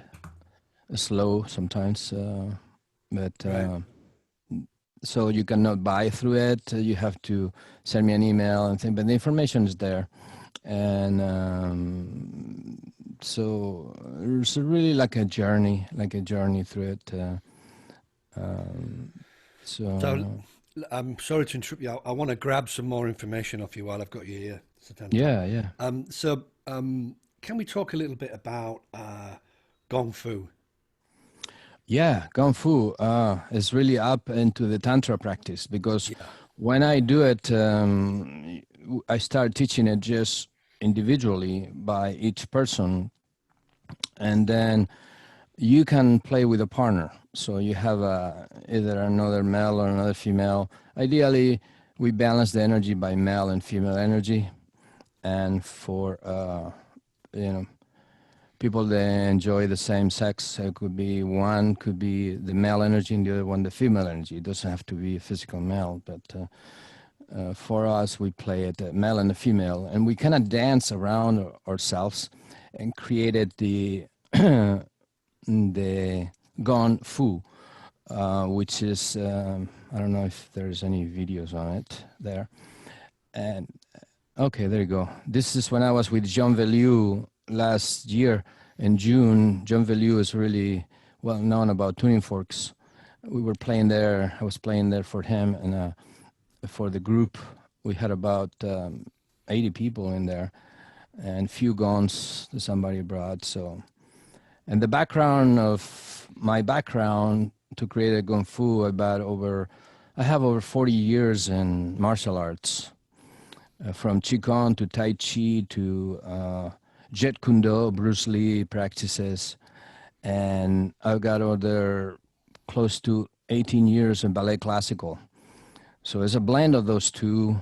Speaker 4: slow sometimes, but so you cannot buy through it. You have to send me an email and thing, but the information is there. And so it's really like a journey through it.
Speaker 2: So I'm sorry to interrupt you. I want to grab some more information off you while I've got you here, Sotantar.
Speaker 4: Yeah.
Speaker 2: So can we talk a little bit about Gong Fu?
Speaker 4: Yeah, Gong Fu is really up into the Tantra practice, because when I do it, I start teaching it just individually by each person, and then you can play with a partner. So you have either another male or another female. Ideally, we balance the energy by male and female energy, and for people that enjoy the same sex, it could be the male energy and the other one the female energy. It doesn't have to be a physical male, but for us, we play it male and the female, and we kind of dance around ourselves and created the the Gong Fu, which is I don't know if there's any videos on it there. And okay, there you go. This is when I was with Jean Veliu last year in June. Jean Veliu is really well known about tuning forks. We were playing there. I was playing there for him, and for the group, we had about 80 people in there, and few gongs that somebody brought. So, and the background of my background to create a Gong Fu, I have over 40 years in martial arts, from Qigong to Tai Chi to Jet Kundo, Bruce Lee practices, and I've got over close to 18 years in ballet classical. So it's a blend of those two.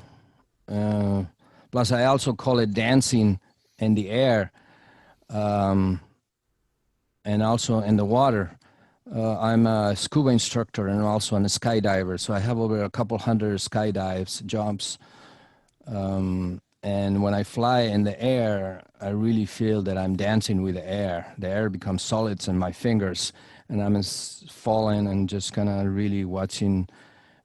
Speaker 4: Plus, I also call it dancing in the air, and also in the water. I'm a scuba instructor and also a skydiver. So I have over a couple hundred skydives, jumps. And when I fly in the air, I really feel that I'm dancing with the air. The air becomes solids in my fingers, and I'm falling and just kind of really watching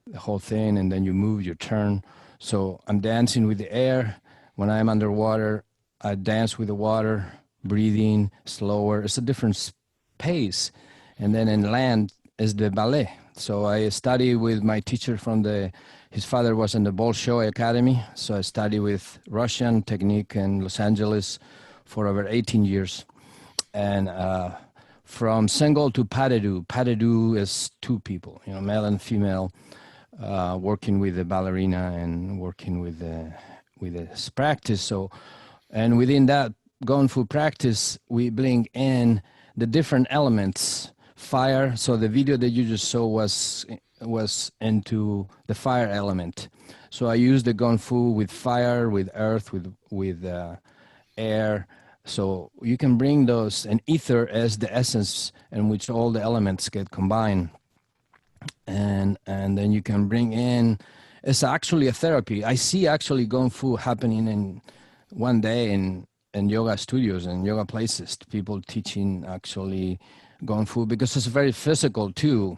Speaker 4: the whole thing, and then you move your turn. So I'm dancing with the air. When I'm underwater, I dance with the water, breathing slower. It's a different pace. And then in land is the ballet. So I study with my teacher his father was in the Bolshoi Academy. So I study with Russian technique in Los Angeles for over 18 years. And from single to pas de deux. Pas de deux is two people, male and female, working with the ballerina and working with this practice. So, and within that Gong Fu practice, we bring in the different elements. Fire. So the video that you just saw was into the fire element. So I use the Gong Fu with fire, with earth, with air. So you can bring those, and ether as the essence in which all the elements get combined. And then you can bring in, it's actually a therapy. I see actually Gong Fu happening in one day in yoga studios and yoga places, people teaching actually Gong Fu, because it's very physical too.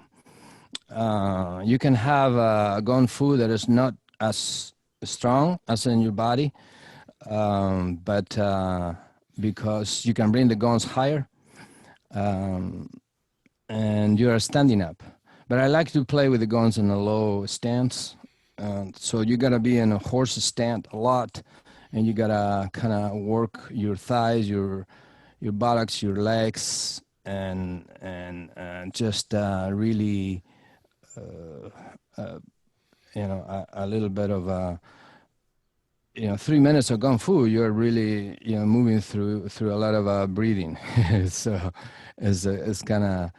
Speaker 4: You can have a Gong Fu that is not as strong as in your body, but because you can bring the gongs higher, and you are standing up. But I like to play with the gongs in a low stance. So you gotta be in a horse stand a lot, and you gotta kind of work your thighs, your buttocks, your legs, and just really, a little bit of 3 minutes of Gong Fu, you're really, moving through a lot of breathing. So it's kind of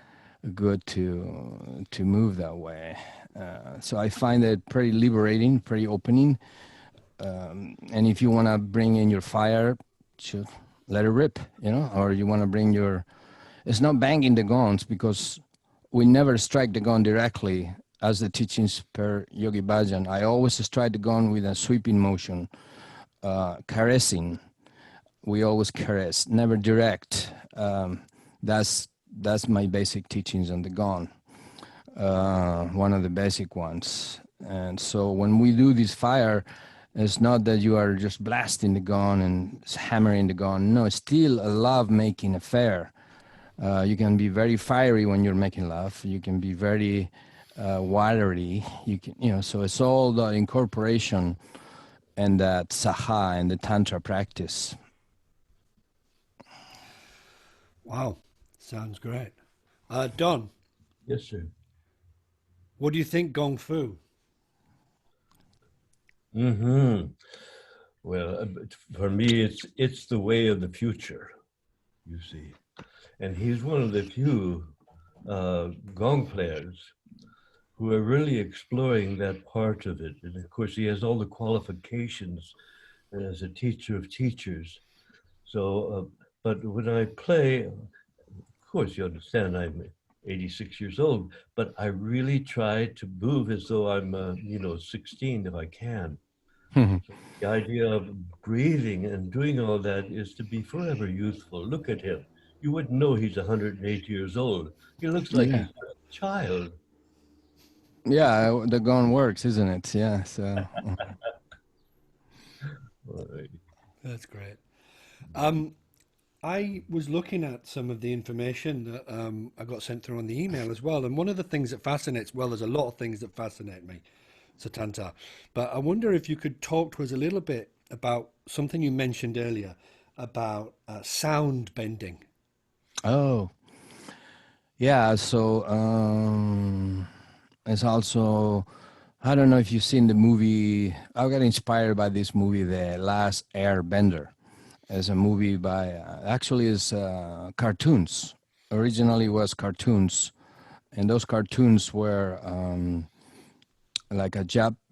Speaker 4: good to move that way. So I find it pretty liberating, pretty opening. And if you want to bring in your fire, just let it rip, or you want to bring it's not banging the gongs, because we never strike the gong directly as the teachings per Yogi Bhajan. I always strike the gong with a sweeping motion, caressing. We always caress, never direct. That's my basic teachings on the gong, one of the basic ones. And so when we do this fire, it's not that you are just blasting the gong and hammering the gong. No, it's still a love-making affair. You can be very fiery when you're making love. You can be very watery. You can, so it's all the incorporation and that SAHA and the Tantra practice.
Speaker 2: Wow, sounds great. Don.
Speaker 3: Yes, sir.
Speaker 2: What do you think, Gong Fu?
Speaker 3: Well, for me, it's the way of the future, you see. And he's one of the few gong players who are really exploring that part of it. And of course, he has all the qualifications as a teacher of teachers. So, but when I play, of course, you understand, I'm 86 years old, but I really try to move as though I'm, 16 if I can. So the idea of breathing and doing all that is to be forever youthful. Look at him. You wouldn't know he's 108 years old. He looks like he's a child.
Speaker 4: Yeah, the gong works, isn't it? Yeah, so.
Speaker 3: Right.
Speaker 2: That's great. I was looking at some of the information that I got sent through on the email as well. And one of the things that fascinates, well, there's a lot of things that fascinate me, Sotantar. But I wonder if you could talk to us a little bit about something you mentioned earlier about sound bending.
Speaker 4: Oh, yeah. So it's also, I don't know if you've seen the movie. I got inspired by this movie, The Last Airbender. It's a movie by, actually it's cartoons. Originally was cartoons. And those cartoons were like a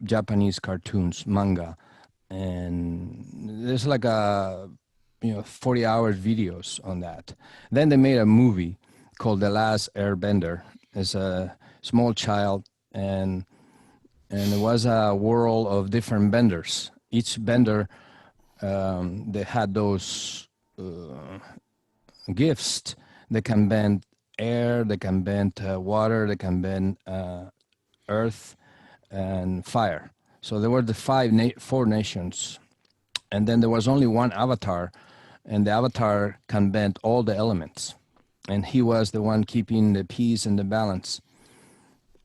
Speaker 4: Japanese cartoons, manga. And there's like 40 hours videos on that. Then they made a movie called The Last Airbender. It's a small child, and it was a world of different benders. Each bender, they had those gifts. They can bend air, they can bend water, they can bend earth and fire. So there were the four nations, and then there was only one avatar, and the avatar can bend all the elements, and he was the one keeping the peace and the balance.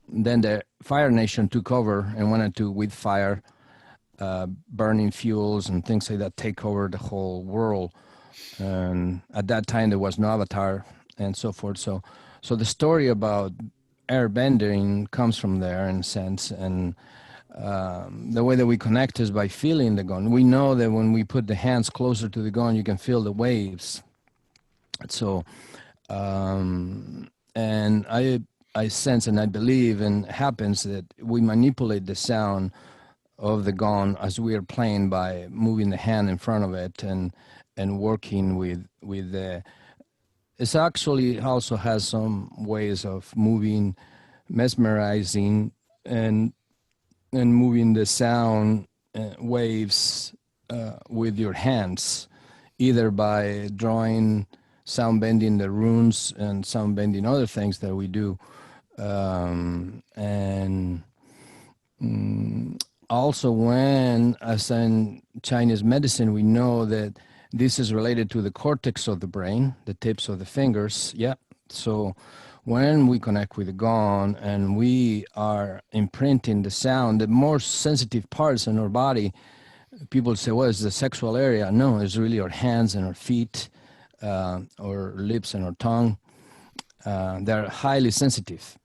Speaker 4: Then the fire nation took over and wanted to, with fire, burning fuels and things like that, take over the whole world. And at that time there was no avatar and so forth. So the story about air bending comes from there in a sense. And the way that we connect is by feeling the gong. We know that when we put the hands closer to the gong, you can feel the waves. So, and I sense and I believe, and it happens that we manipulate the sound of the gong as we are playing by moving the hand in front of it and working with the. It actually also has some ways of moving, mesmerizing, and moving the sound waves with your hands, either by drawing, sound bending the runes and sound bending other things that we do, also when, as in Chinese medicine, we know that this is related to the cortex of the brain, the tips of the fingers. Yeah. So when we connect with the gong and we are imprinting the sound, the more sensitive parts in our body, people say, well, it's the sexual area. No, it's really our hands and our feet, our lips and our tongue. They're highly sensitive.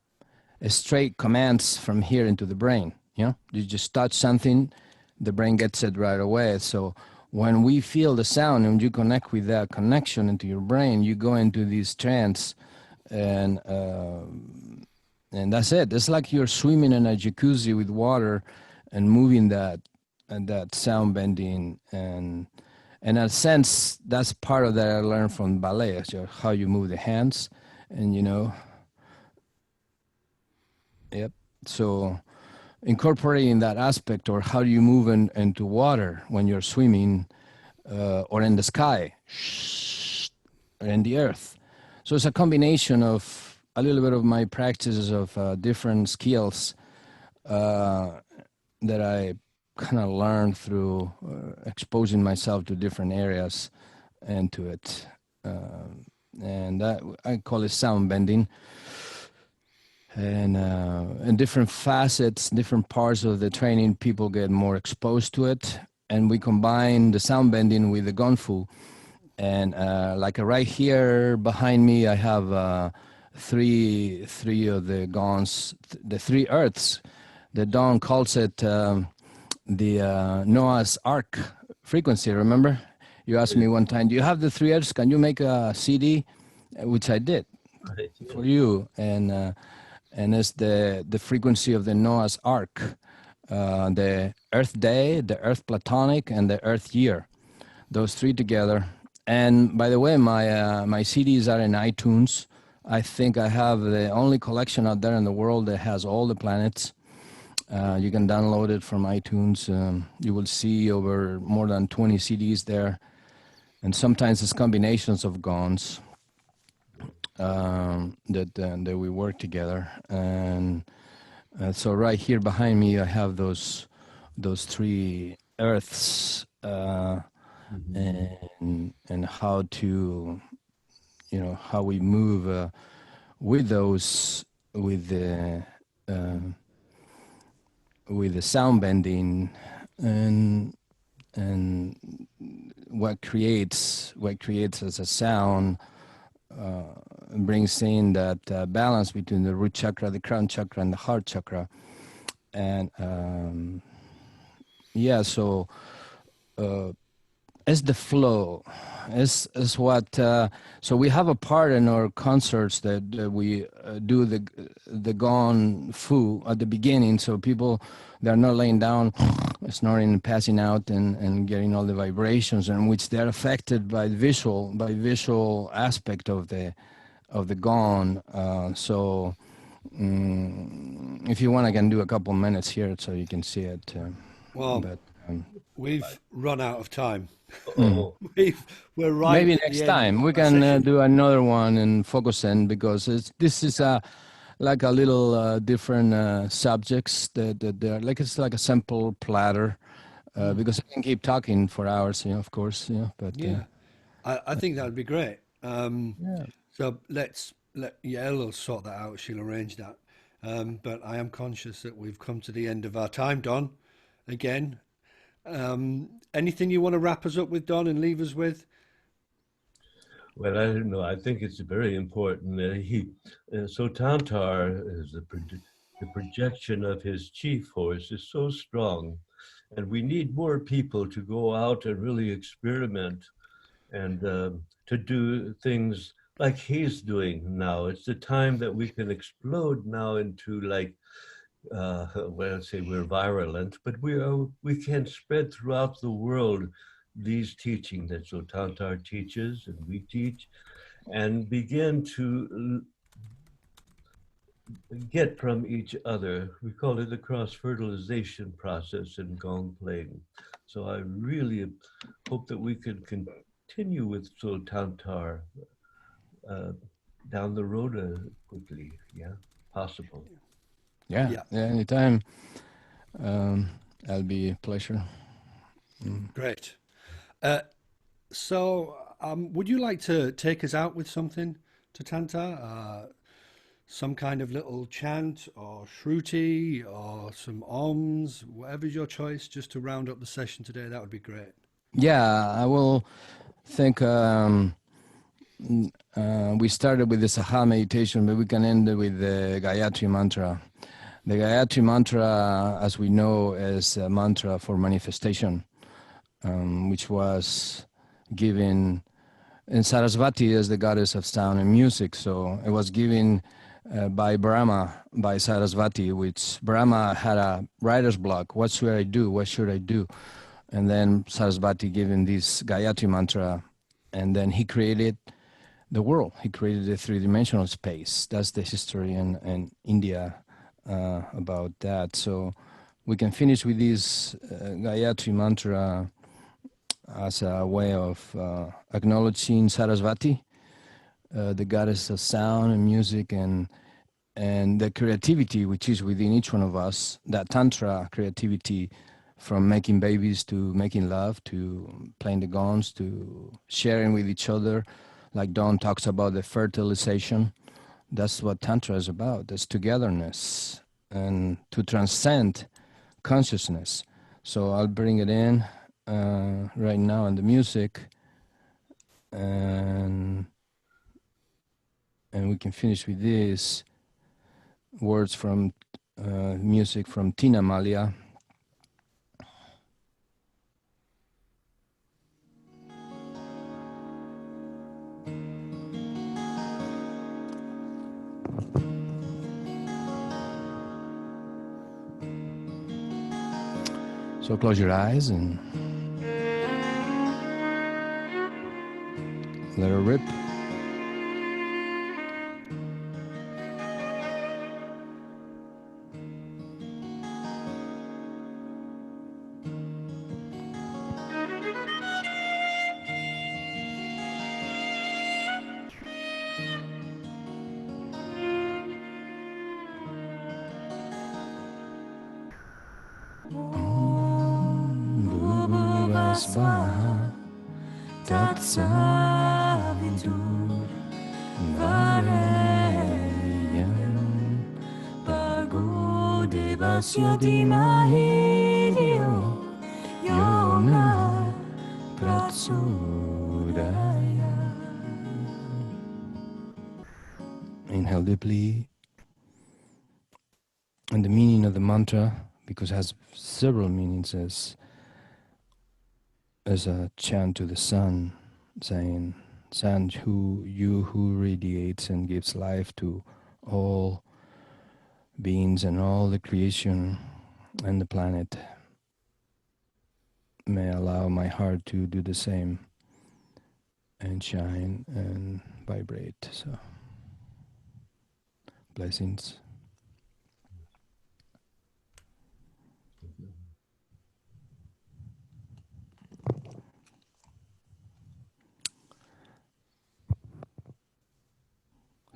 Speaker 4: Straight commands from here into the brain. You know, you just touch something, the brain gets it right away. So when we feel the sound and you connect with that connection into your brain, you go into this trance, and that's it. It's like you're swimming in a jacuzzi with water and moving that sound bending, and in a sense that's part of that I learned from ballet, how you move the hands, and yep. So incorporating that aspect, or how do you move into water when you're swimming, or in the sky, or in the earth. So it's a combination of a little bit of my practices of different skills that I kind of learned through exposing myself to different areas and to it. And that, I call it sound bending. And in different facets, different parts of the training, people get more exposed to it. And we combine the sound bending with the Gong Fu. And like right here behind me, I have three of the gongs, the three earths. The Don calls it the Noah's Ark frequency, remember? You asked me one time, do you have the three earths? Can you make a CD? Which I did for you. And it's the frequency of the Noah's Ark, the Earth Day, the Earth Platonic, and the Earth Year. Those three together. And by the way, my CDs are in iTunes. I think I have the only collection out there in the world that has all the planets. You can download it from iTunes. You will see over more than 20 CDs there. And sometimes it's combinations of gongs that we work together. And so right here behind me, I have those three earths, and how to, how we move with those, with the sound bending, and what creates as a sound, brings in that balance between the root chakra, the crown chakra, and the heart chakra. And so it's the flow. It's what. So we have a part in our concerts that we do the Gong Fu at the beginning. So people, they're not laying down, snoring and passing out and getting all the vibrations, in which they're affected by visual aspect of the Gong. If you want, I can do a couple minutes here so you can see it.
Speaker 2: We've run out of time.
Speaker 3: We're
Speaker 2: right.
Speaker 4: Maybe next time we can do another one and focus in, because this is like a little different subjects that they're like, it's like a simple platter. Because I can keep talking for hours, of course, but
Speaker 2: Yeah, I think that would be great.
Speaker 4: yeah.
Speaker 2: So let Yael will sort that out. She'll arrange that. But I am conscious that we've come to the end of our time, Don. Again, anything you want to wrap us up with, Don, and leave us with?
Speaker 3: Well, I don't know. I think it's very important that Sotantar is the projection of his chief force is so strong, and we need more people to go out and really experiment and to do things like he's doing now. It's the time that we can explode now into like, well, say we're virulent, but we can spread throughout the world these teachings that Sotantar teaches and we teach, and begin to get from each other. We call it the cross-fertilization process in Gong playing. So I really hope that we can continue with Sotantar down the road quickly. Yeah, possible.
Speaker 4: Yeah,
Speaker 2: Yeah,
Speaker 4: anytime. That'll be a pleasure.
Speaker 2: great. So, would you like to take us out with something to Tanta? Some kind of little chant or shruti or some oms, whatever's your choice, just to round up the session today. That would be great.
Speaker 4: Yeah, I will think we started with the SAHA meditation, but we can end it with the Gayatri mantra. The Gayatri mantra, as we know, is a mantra for manifestation, which was given in Sarasvati as the goddess of sound and music. So it was given by Brahma, by Sarasvati, which Brahma had a writer's block. What should I do? What should I do? And then Sarasvati gave him this Gayatri mantra, and then he created the world. He created a three-dimensional space. That's the history in India about that. So we can finish with this Gayatri mantra as a way of acknowledging Sarasvati, the goddess of sound and music, and the creativity which is within each one of us, that Tantra creativity, from making babies to making love to playing the gongs to sharing with each other. Like Don talks about the fertilization. That's what Tantra is about. That's togetherness and to transcend consciousness. So I'll bring it in right now in the music, and we can finish with these words from music from Tina Malia. So close your eyes and let her rip. Svaha Tatsavidur Vareyam Bhargo Devasya Dhimahi Dhiyo Yona Pratsodaya. Inhale deeply. And the meaning of the mantra, because it has several meanings, as a chant to the sun, saying, "Sun, who radiates and gives life to all beings and all the creation and the planet, may allow my heart to do the same and shine and vibrate." So, blessings.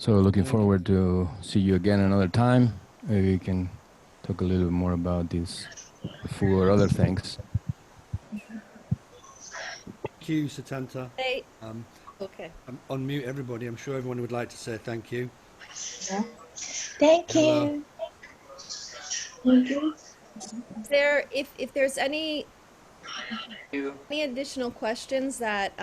Speaker 4: So looking forward to see you again another time. Maybe we can talk a little bit more about this food or other things.
Speaker 2: Thank you, Sotantar.
Speaker 1: Hey, okay.
Speaker 2: Unmute everybody. I'm sure everyone would like to say thank you.
Speaker 6: Yeah. Thank
Speaker 2: Hello.
Speaker 6: you. Thank you.
Speaker 1: Is there, if there's any additional questions that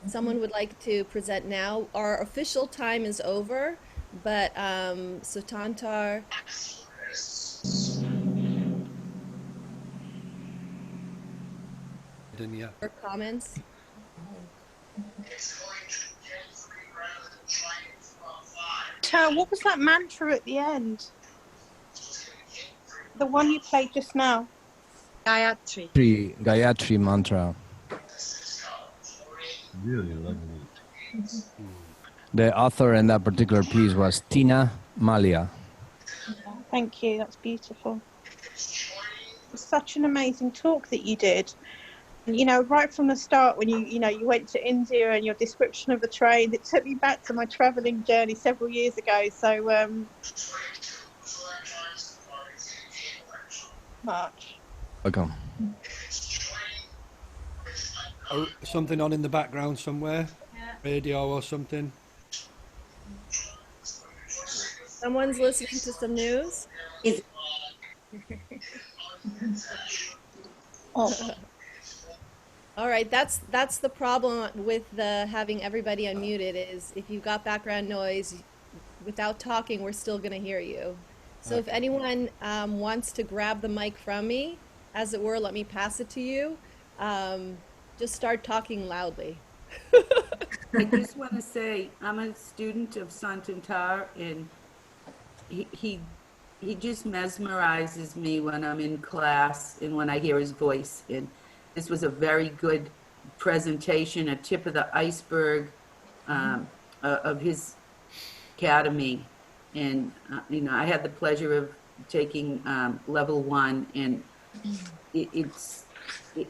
Speaker 1: someone would like to present now, our official time is over, but Sotantar.
Speaker 2: Yeah.
Speaker 1: Or comments?
Speaker 7: What was that mantra at the end? The one you played just now.
Speaker 5: Gayatri.
Speaker 4: Gayatri mantra.
Speaker 3: Really lovely.
Speaker 4: The author in that particular piece was Tina Malia.
Speaker 7: Thank you. That's beautiful. It was such an amazing talk that you did. You know, right from the start, when you went to India and your description of the train, it took me back to my traveling journey several years ago. So much.
Speaker 4: Welcome.
Speaker 2: Oh, something on in the background somewhere? Yeah. Radio or something?
Speaker 1: Someone's listening to some news?
Speaker 7: Oh.
Speaker 1: All right, that's the problem with having everybody unmuted, is if you've got background noise, without talking, we're still going to hear you. So if anyone wants to grab the mic from me, as it were, let me pass it to you, just start talking loudly.
Speaker 8: I just want to say, I'm a student of Sotantar, and he just mesmerizes me when I'm in class and when I hear his voice. And this was a very good presentation, a tip of the iceberg of his academy. And, I had the pleasure of taking level 1, and it's,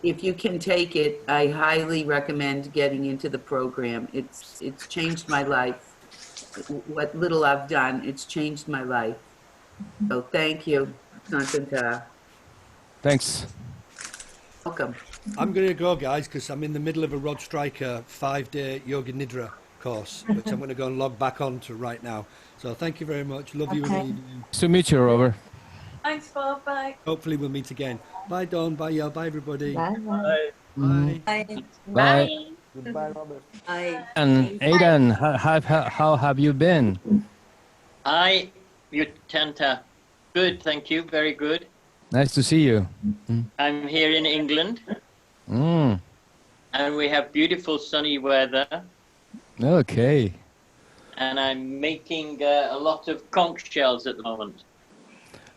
Speaker 8: if you can take it, I highly recommend getting into the program. It's changed my life. What little I've done, it's changed my life. So thank you, Sotantar.
Speaker 4: Thanks.
Speaker 8: Welcome.
Speaker 2: I'm going to go, guys, because I'm in the middle of a Rod Stryker 5-day Yoga Nidra course, which I'm going to go and log back on to right now. So thank you very much. Love you. And
Speaker 4: Nice to meet you, Robert.
Speaker 6: Thanks, Bob. Bye.
Speaker 2: hopefully we'll meet again. Bye, Dawn. Bye, Yael. Bye, everybody.
Speaker 6: Bye.
Speaker 3: Bye.
Speaker 2: Bye.
Speaker 6: Bye.
Speaker 4: Bye.
Speaker 9: Goodbye, Robert.
Speaker 6: Bye.
Speaker 4: And Aidan, how have you been?
Speaker 10: Hi, Sotantar. Good, thank you. Very good.
Speaker 4: Nice to see you.
Speaker 10: I'm here in England,
Speaker 4: Mm.
Speaker 10: and we have beautiful sunny weather.
Speaker 4: Okay.
Speaker 10: And I'm making a lot of conch shells at the moment.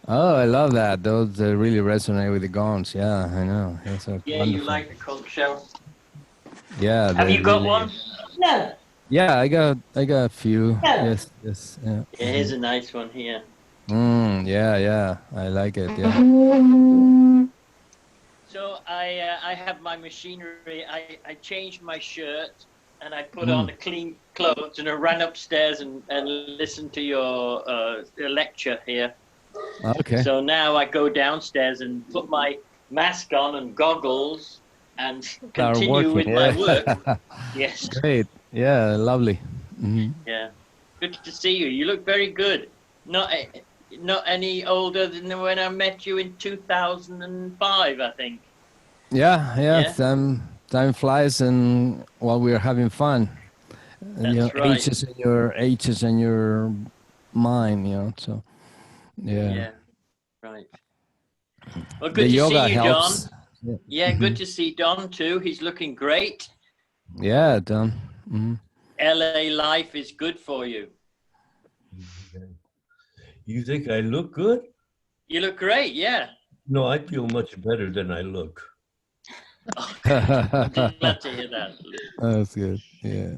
Speaker 4: Oh, I love that. Those really resonate with the gongs. Yeah, I know. That's so
Speaker 10: Yeah,
Speaker 4: wonderful.
Speaker 10: you like the conch shell?
Speaker 4: Yeah.
Speaker 10: Have you got
Speaker 4: really...
Speaker 10: one?
Speaker 6: No.
Speaker 4: Yeah, I got a few.
Speaker 6: No.
Speaker 4: Yes. Yeah.
Speaker 10: Yeah, here's a nice one here.
Speaker 4: Yeah. I like it. Yeah.
Speaker 10: So I have my machinery. I changed my shirt and I put on clean clothes, and I ran upstairs and listened to your lecture here.
Speaker 4: Okay.
Speaker 10: So now I go downstairs and put my mask on and goggles and continue with my work. Yes.
Speaker 4: Great. Yeah, lovely. Mm-hmm.
Speaker 10: Yeah. Good to see you. You look very good. Not any older than when I met you in 2005, I think.
Speaker 4: Yeah. Time flies, and while we're having fun, and
Speaker 10: That's right.
Speaker 4: ages in your mind, so
Speaker 10: Yeah. Right. Well,
Speaker 4: the
Speaker 10: good to
Speaker 4: yoga
Speaker 10: see you,
Speaker 4: helps.
Speaker 10: Don. Yeah, good to see Don too. He's looking great.
Speaker 4: Yeah, Don.
Speaker 10: LA life is good for you.
Speaker 3: You think I look good?
Speaker 10: You look great, yeah.
Speaker 3: No, I feel much better than I look.
Speaker 10: Oh, I'm glad to hear that.
Speaker 4: That's good. Yeah.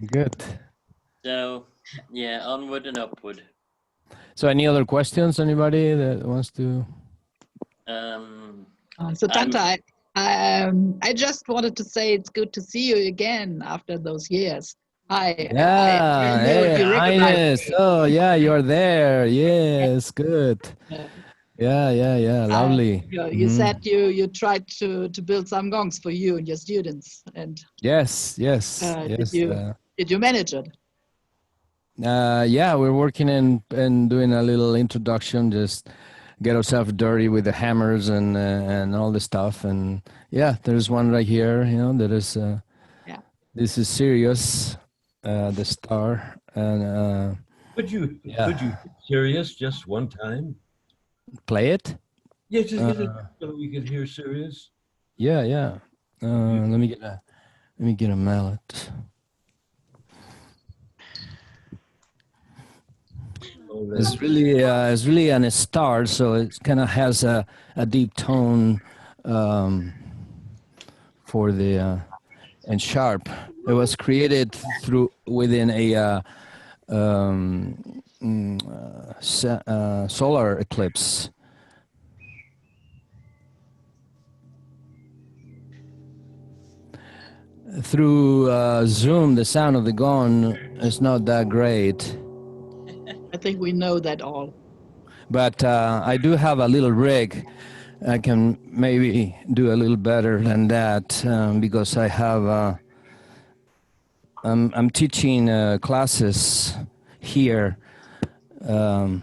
Speaker 4: Good.
Speaker 10: So, yeah, onward and upward.
Speaker 4: So, any other questions? Anybody that wants to?
Speaker 11: Sotantar,
Speaker 9: I just wanted to say it's good to see you again after those years. I
Speaker 4: Yeah,
Speaker 9: don't know if
Speaker 4: hey,
Speaker 9: you recognize
Speaker 4: Highness.
Speaker 9: me.
Speaker 4: Oh, yeah, you're there. Yes, good.
Speaker 9: Uh,
Speaker 4: Yeah, lovely.
Speaker 9: you said you tried to build some gongs for you and your students, and
Speaker 4: Yes.
Speaker 9: did you manage it?
Speaker 4: Yeah, we're working and doing a little introduction, just get ourselves dirty with the hammers and all the stuff. And yeah, there's one right here, that is,
Speaker 9: Yeah.
Speaker 4: this is Sirius, the star. And
Speaker 3: Could you
Speaker 4: yeah.
Speaker 3: hit Sirius just one time?
Speaker 4: Play it?
Speaker 3: Yeah, just get it so we can hear Sirius.
Speaker 4: Yeah. Let me get a mallet. It's really an star, so it kind of has a deep tone for the and sharp. It was created within a solar eclipse. Through Zoom, the sound of the gong is not that great.
Speaker 9: I think we know that all.
Speaker 4: But I do have a little rig. I can maybe do a little better than that because I have. I'm teaching classes here in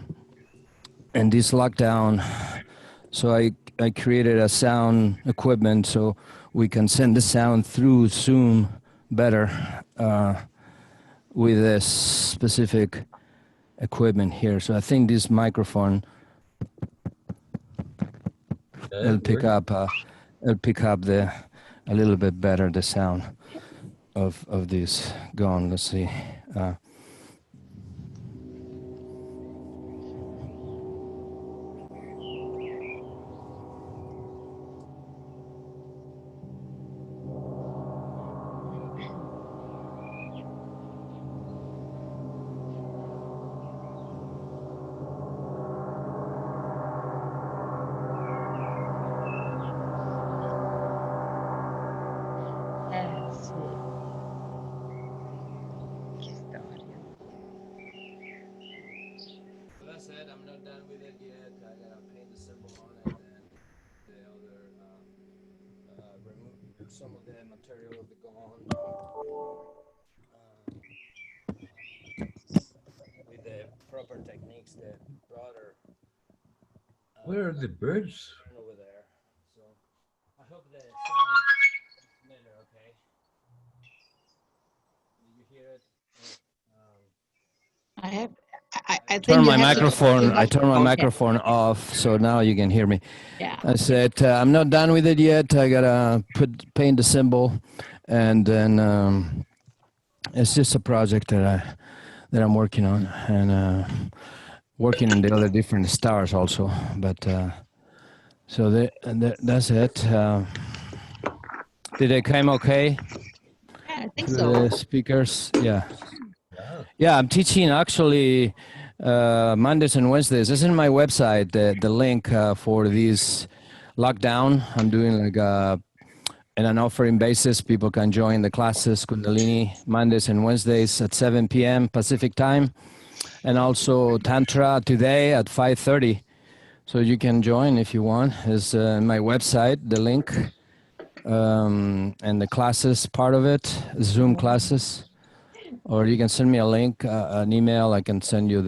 Speaker 4: this lockdown, so I created a sound equipment so we can send the sound through Zoom better with this specific equipment here. So I think this microphone will pick up a little bit better the sound of this gong. Let's see. That's it. I'm not done with it yet. I gotta paint the symbol on it and the other remove some of the material of the gong with the proper techniques. The broader.
Speaker 3: Where are the birds?
Speaker 4: Over there. So I hope the sound is better. Okay. Did you hear it?
Speaker 9: I
Speaker 4: turn
Speaker 9: think
Speaker 4: my microphone. I turned my microphone off, so now you can hear me.
Speaker 9: Yeah.
Speaker 4: I said I'm not done with it yet. I gotta paint the symbol, and then it's just a project that I'm working on, and working in the other different stars also. But so that's it. Did it come okay?
Speaker 9: Yeah, I think
Speaker 4: Through
Speaker 9: so.
Speaker 4: the speakers, yeah. Yeah, I'm teaching actually Mondays and Wednesdays. This is my website, the link for this lockdown. I'm doing like in an offering basis. People can join the classes, Kundalini, Mondays and Wednesdays at 7 p.m. Pacific time. And also Tantra today at 5:30. So you can join if you want. It's my website, the link, and the classes part of it, Zoom classes. Or you can send me a link, an email. I can send you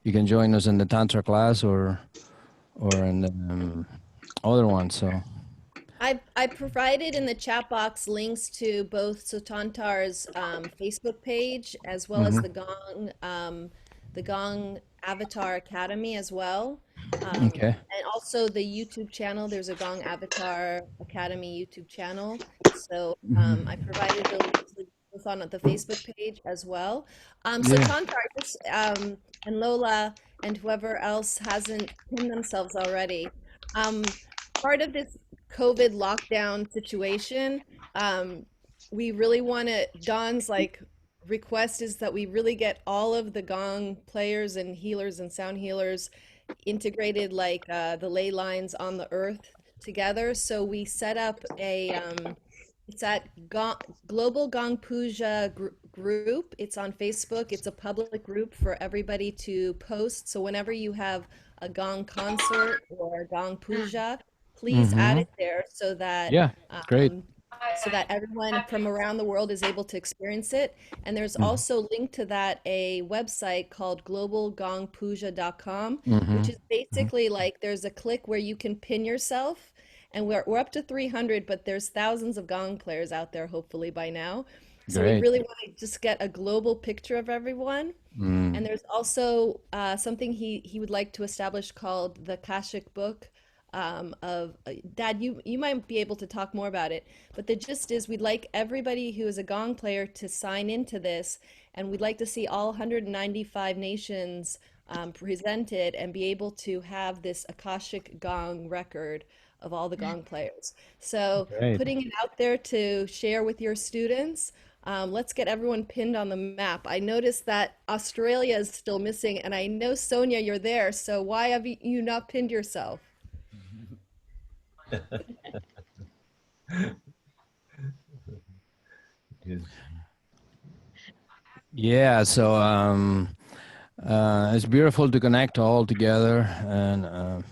Speaker 4: you can join us in the Tantra class or in the other one. So
Speaker 1: I provided in the chat box links to both Sotantar's Facebook page as well as the Gong Avatar Academy as well.
Speaker 4: okay.
Speaker 1: And also the YouTube channel. There's a Gong Avatar Academy YouTube channel. So I provided the links both on the Facebook page as well. So Tantar and Lola and whoever else hasn't pinned themselves already. Part of this COVID lockdown situation, we really want to, Don's request is that we really get all of the gong players and healers and sound healers integrated the ley lines on the earth together. So we set up it's at Global Gong Puja group. It's on Facebook. It's a public group for everybody to post. So whenever you have a gong concert or gong puja, please add it there
Speaker 4: Yeah, great.
Speaker 1: so that everyone from around the world is able to experience it. And there's also linked to that a website called globalgongpuja.com, which is basically like there's a click where you can pin yourself. And we're up to 300, but there's thousands of gong players out there, hopefully by now. So we
Speaker 4: Great.
Speaker 1: really want to just get a global picture of everyone. And there's also something he would like to establish called the Kashik Book of Dad. You might be able to talk more about it, but the gist is we'd like everybody who is a gong player to sign into this, and we'd like to see all 195 nations presented and be able to have this Akashic Gong record of all the gong players. So
Speaker 4: Great.
Speaker 1: putting it out there to share with your students. Let's get everyone pinned on the map. I noticed that Australia is still missing, and I know, Sonia, you're there. So why have you not pinned yourself?
Speaker 4: Yeah, so it's beautiful to connect all together, and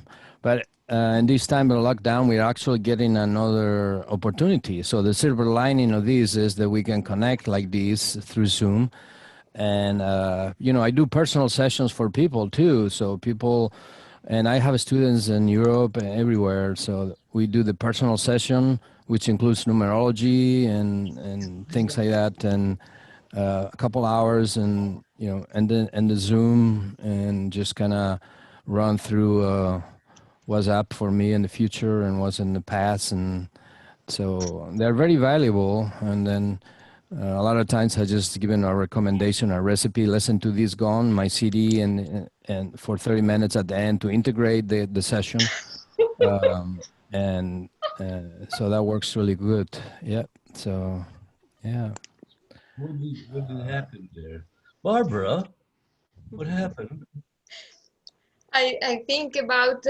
Speaker 4: but in this time of lockdown, we're actually getting another opportunity. So the silver lining of this is that we can connect like this through Zoom, and you know, I do personal sessions for people too. So people, and I have students in Europe and everywhere. So we do the personal session, which includes numerology and things like that, and a couple hours, and you know, and the Zoom, and just kind of run through what's up for me in the future and what's in the past, and so they're very valuable. And then a lot of times I just given a recommendation, a recipe. Listen to this gong, my CD, and for 30 minutes at the end to integrate the session, and so that works really good. Yeah. So yeah.
Speaker 3: What did happen there? Barbara, what happened?
Speaker 6: I think about,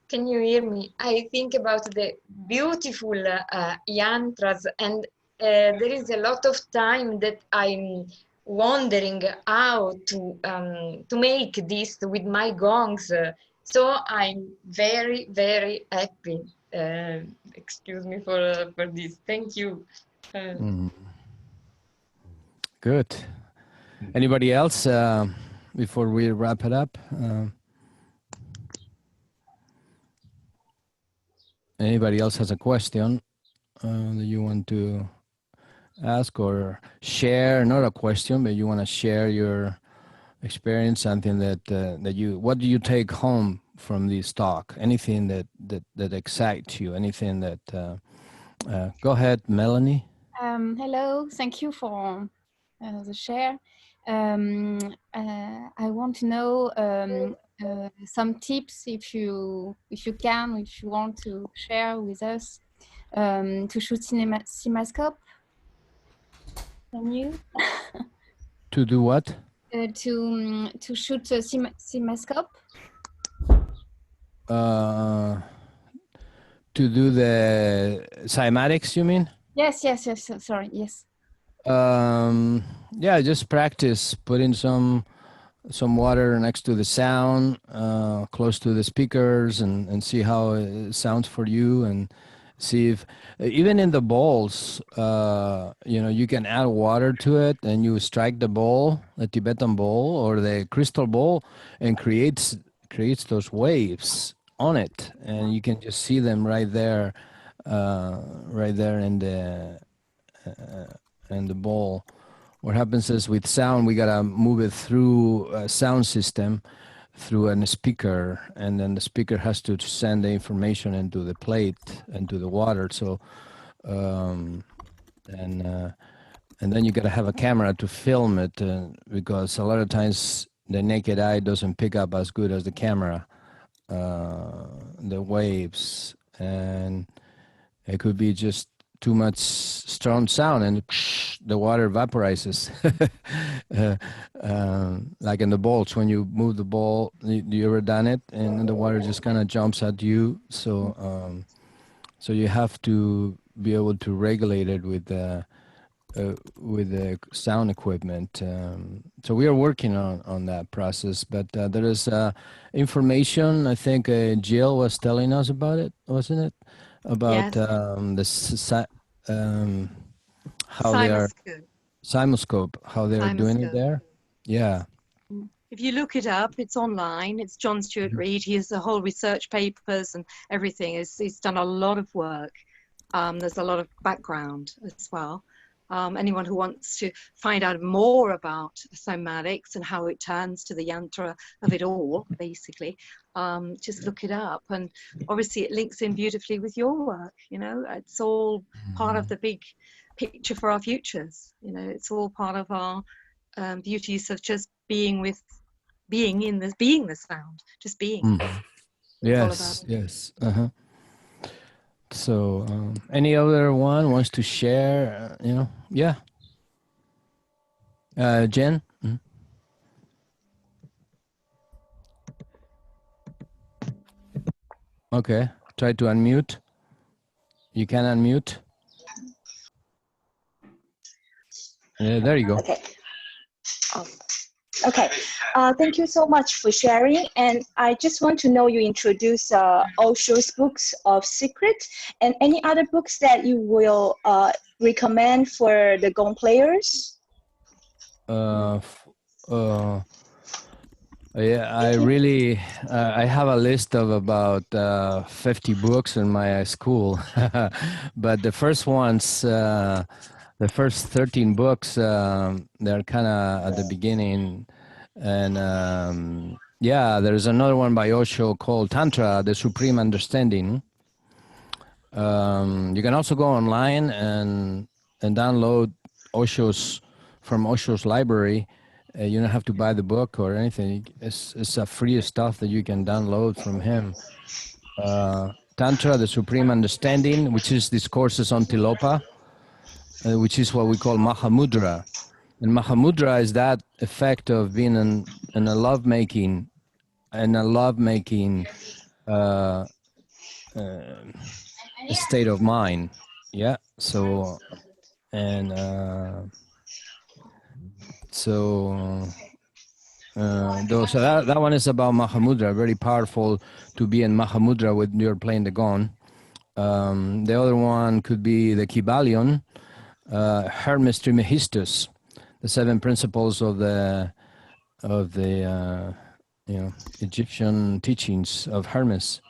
Speaker 6: can you hear me? I think about the beautiful yantras, and there is a lot of time that I'm wondering how to make this with my gongs. So I'm very, very happy. Excuse me for this. Thank you.
Speaker 4: Good. Anybody else before we wrap it up? Anybody else has a question that you want to ask or share? Not a question, but you want to share your experience, something that what do you take home from this talk? Anything that excites you? Anything that? Go ahead, Melanie.
Speaker 11: Hello, thank you for the share. I want to know some tips, if you want to share with us, to shoot cinemascope. Can you?
Speaker 4: To do what?
Speaker 11: To shoot a cinemascope.
Speaker 4: To do the cymatics, you mean?
Speaker 11: Yes. Sorry. Yes.
Speaker 4: Yeah, just practice putting some water next to the sound, close to the speakers, and see how it sounds for you, and see if even in the bowls, you know, you can add water to it, and you strike the bowl, the Tibetan bowl or the crystal bowl, and creates those waves on it, and you can just see them right there in the bowl. What happens is with sound, we gotta move it through a sound system, through a speaker, and then the speaker has to send the information into the plate, into the water. So, and then you gotta have a camera to film it, because a lot of times the naked eye doesn't pick up as good as the camera, the waves, and it could be just too much strong sound, and the water vaporizes. Like in the bowls, when you move the bowl, you ever done it, and the water just kind of jumps at you. So So you have to be able to regulate it with the sound equipment. So we are working on that process, but there is information, I think Jill was telling us about it, wasn't it? About
Speaker 5: Yes.
Speaker 4: how they are,
Speaker 5: Cymoscope.
Speaker 4: Cymoscope, how they're doing it
Speaker 5: Cymoscope.
Speaker 4: there. Yeah.
Speaker 5: If you look it up, it's online. It's John Stuart Reid. He has the whole research papers and everything. He's done a lot of work. There's a lot of background as well. Anyone who wants to find out more about cymatics and how it turns to the yantra of it all, basically, just look it up. And obviously it links in beautifully with your work. You know, it's all part of the big picture for our futures. You know, it's all part of our beauties of just being the sound, just being.
Speaker 4: Yes, yes. So any other one wants to share, you know? Yeah. Jen? Okay, try to unmute. You can unmute. There you go.
Speaker 12: Okay. Okay. Thank you so much for sharing. And I just want to know, you introduce Osho's books of secret and any other books that you will recommend for the Gong players?
Speaker 4: Yeah, I really, I have a list of about 50 books in my school, but the first ones, the first 13 books, they're kind of at the beginning. And yeah, there's another one by Osho called Tantra, the Supreme Understanding. You can also go online and download from Osho's library. You don't have to buy the book or anything. It's a free stuff that you can download from him. Tantra, the Supreme Understanding, which is discourses on Tilopa, which is what we call Mahamudra. And Mahamudra is that effect of being in a lovemaking, state of mind. Yeah. So, and so that one is about Mahamudra, very powerful to be in Mahamudra when you're playing the gong. The other one could be the Kybalion, Hermes Trismegistus, the 7 principles of the Egyptian teachings of Hermes.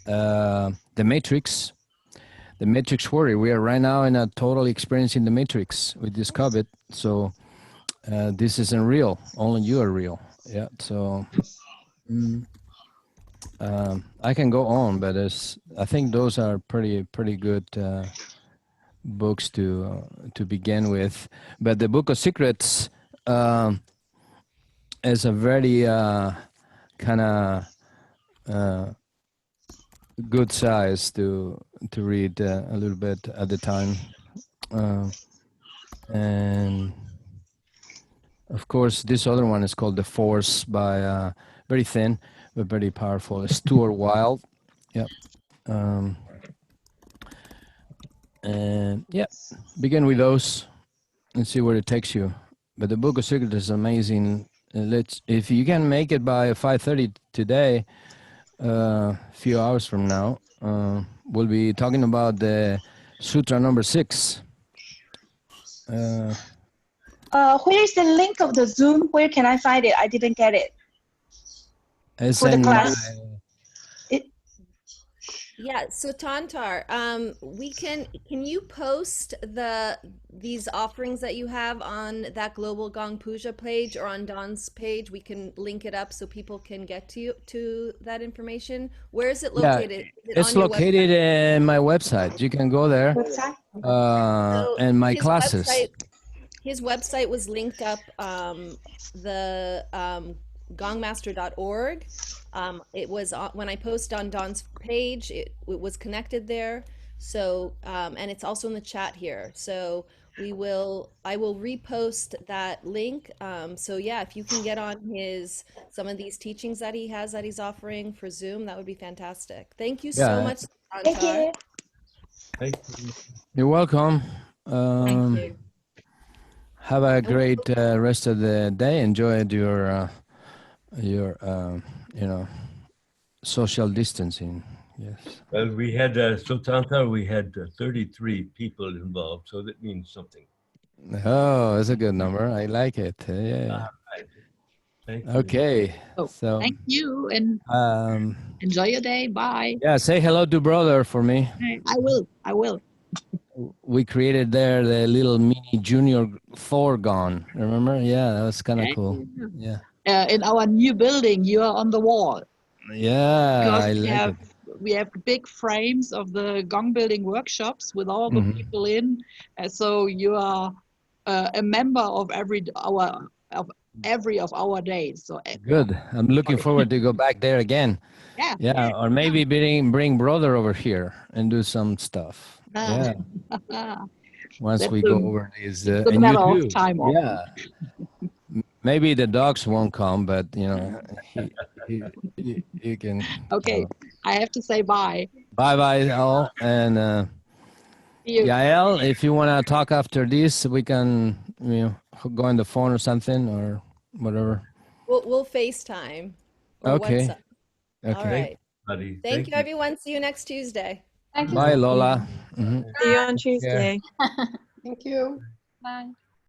Speaker 4: The Matrix Warrior. We are right now in a total experiencing the Matrix with this COVID. So this isn't real. Only you are real. Yeah. So I can go on, but I think those are pretty good books to begin with. But the Book of Secrets is a very kind of good size to read a little bit at the time. And of course, this other one is called The Force by very thin but very powerful. Stuart Wilde. Yep. And yeah, begin with those and see where it takes you. But the Book of Secrets is amazing. If you can make it by 5:30 today, a few hours from now, we'll be talking about the Sutra number 6.
Speaker 12: Where is the link of the Zoom? Where can I find it? I didn't get it.
Speaker 4: It's
Speaker 12: for the class.
Speaker 1: Yeah, so Tantar, can you post these offerings that you have on that Global Gong Puja page or on Don's page? We can link it up so people can get to that information. Where is it located?
Speaker 4: Yeah, it's located in my website. You can go there. And my classes.
Speaker 1: His website was linked up, gongmaster.org. It was when I posted on Don's page, it was connected there. So and it's also in the chat here. So I will repost that link. So yeah, if you can get on some of these teachings that he's offering for Zoom, that would be fantastic. Thank you so much, Sotantar.
Speaker 12: Thank you.
Speaker 3: Thank you.
Speaker 4: You're welcome.
Speaker 1: Thank you.
Speaker 4: Have a great rest of the day. Enjoyed your you know, social distancing. Yes.
Speaker 3: Well, we had Sotantar, we had 33 people involved, so that means something.
Speaker 4: Oh, that's a good number. I like it. Yeah.
Speaker 3: Right. Thank you.
Speaker 4: Okay. So
Speaker 9: thank you and enjoy your day. Bye.
Speaker 4: yeah, say hello to brother for me.
Speaker 9: I will. I will.
Speaker 4: We created there the little mini junior Thor gone. Remember? Yeah, that was kind of cool. Yeah.
Speaker 9: In our new building, you are on the wall.
Speaker 4: Yeah,
Speaker 9: Because
Speaker 4: I like it.
Speaker 9: we have big frames of the gong building workshops with all the people in. So you are a member of every of our days. So
Speaker 4: Good. I'm looking forward to go back there again.
Speaker 9: Yeah.
Speaker 4: Yeah, or maybe bring brother over here and do some stuff. Yeah. Once
Speaker 9: That's
Speaker 4: we go over these,
Speaker 9: a
Speaker 4: and
Speaker 9: matter
Speaker 4: you
Speaker 9: of
Speaker 4: too.
Speaker 9: time.
Speaker 4: Yeah. Maybe the dogs won't come, but you know, he can.
Speaker 9: Okay, I have to say bye.
Speaker 4: Bye, all, and Yael, if you want to talk after this, we can, you know, go on the phone or something or whatever.
Speaker 1: We'll FaceTime or
Speaker 4: Okay.
Speaker 1: WhatsApp.
Speaker 4: Okay.
Speaker 1: All right.
Speaker 3: Buddy.
Speaker 1: Thank you, everyone. See you next Tuesday.
Speaker 11: Thank you.
Speaker 4: Bye, Lola.
Speaker 5: See you on Tuesday.
Speaker 7: Thank you.
Speaker 11: Bye.